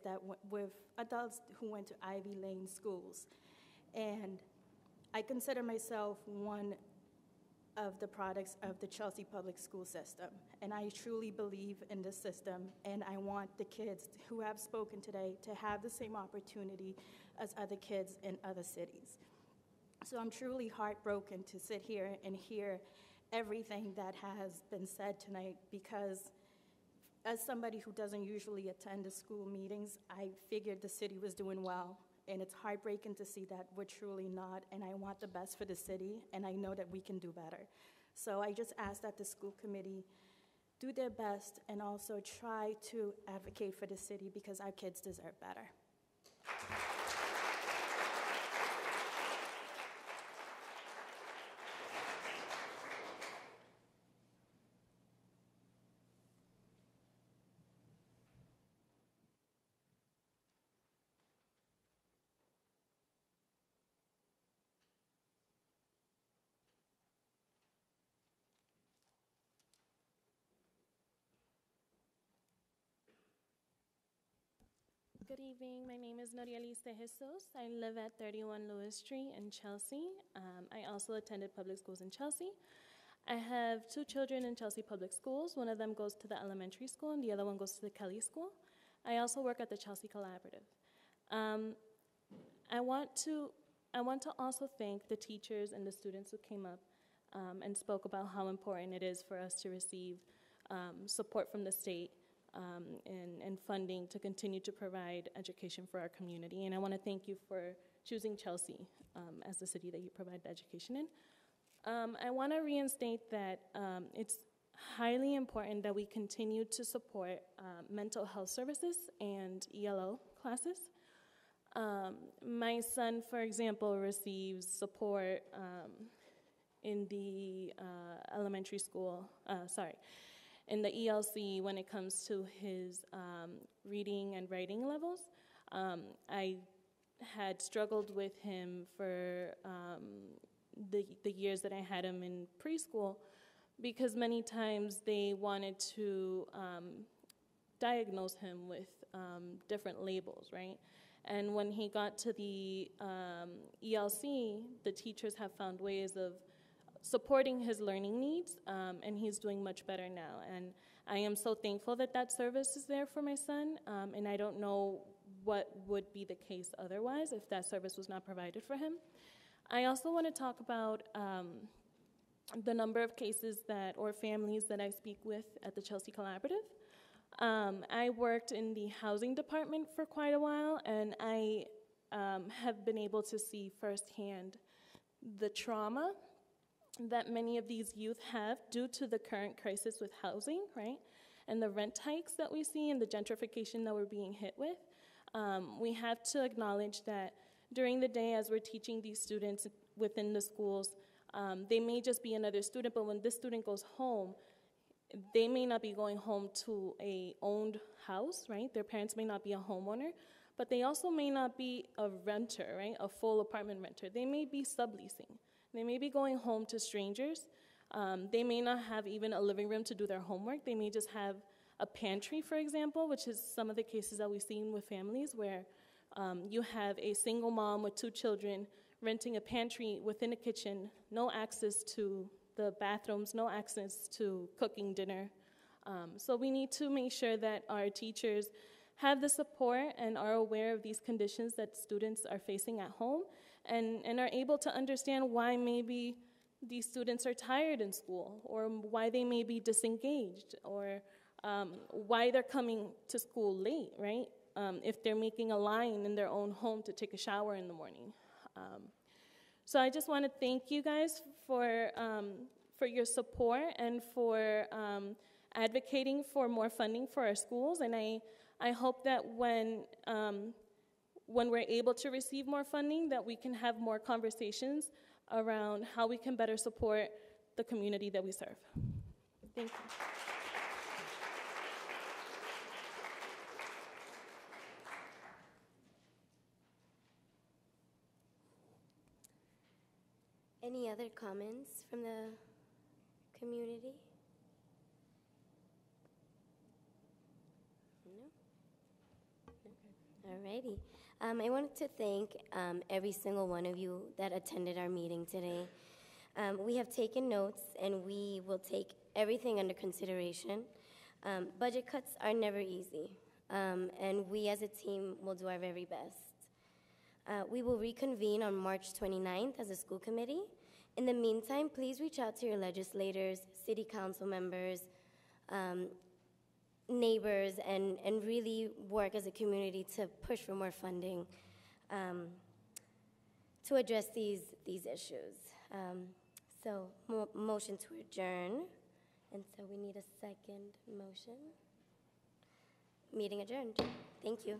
with adults who went to Ivy Lane schools. And I consider myself one of the products of the Chelsea public school system. And I truly believe in the system, and I want the kids who have spoken today to have the same opportunity as other kids in other cities. So I'm truly heartbroken to sit here and hear everything that has been said tonight, because as somebody who doesn't usually attend the school meetings, I figured the city was doing well. And it's heartbreaking to see that we're truly not, and I want the best for the city, and I know that we can do better. So I just ask that the school committee do their best and also try to advocate for the city, because our kids deserve better. Good evening. My name is Norielise de Jesus. I live at 31 Lewis Street in Chelsea. I also attended public schools in Chelsea. I have two children in Chelsea Public Schools. One of them goes to the elementary school, and the other one goes to the Kelly School. I also work at the Chelsea Collaborative. I want to also thank the teachers and the students who came up and spoke about how important it is for us to receive support from the state and funding to continue to provide education for our community. And I want to thank you for choosing Chelsea as the city that you provide education in. I want to reinstate that it's highly important that we continue to support mental health services and ELO classes. My son, for example, receives support in the elementary school, in the ELC when it comes to his reading and writing levels. I had struggled with him for the years that I had him in preschool, because many times they wanted to diagnose him with different labels, right? And when he got to the ELC, the teachers have found ways of supporting his learning needs, and he's doing much better now. And I am so thankful that that service is there for my son, and I don't know what would be the case otherwise if that service was not provided for him. I also want to talk about the number of cases or families that I speak with at the Chelsea Collaborative. I worked in the housing department for quite a while, and I have been able to see firsthand the trauma that many of these youth have due to the current crisis with housing, right? And the rent hikes that we see and the gentrification that we're being hit with. We have to acknowledge that during the day as we're teaching these students within the schools, they may just be another student, but when this student goes home, they may not be going home to a owned house, right? Their parents may not be a homeowner, but they also may not be a renter, right? A full apartment renter. They may be subleasing. They may be going home to strangers. They may not have even a living room to do their homework. They may just have a pantry, for example, which is some of the cases that we've seen with families where you have a single mom with two children renting a pantry within a kitchen, no access to the bathrooms, no access to cooking dinner. So we need to make sure that our teachers have the support and are aware of these conditions that students are facing at home, and are able to understand why maybe these students are tired in school, or why they may be disengaged, or why they're coming to school late, right? If they're making a line in their own home to take a shower in the morning. So I just want to thank you guys for your support and for advocating for more funding for our schools. And I hope that when we're able to receive more funding, that we can have more conversations around how we can better support the community that we serve. Thank you. Any other comments from the community? Alrighty. I wanted to thank every single one of you that attended our meeting today. We have taken notes and we will take everything under consideration. Budget cuts are never easy, and we as a team will do our very best. We will reconvene on March 29th as a school committee. In the meantime, please reach out to your legislators, city council members, neighbors, and really work as a community to push for more funding to address these issues. So, motion to adjourn. And so we need a second motion. Meeting adjourned. Thank you.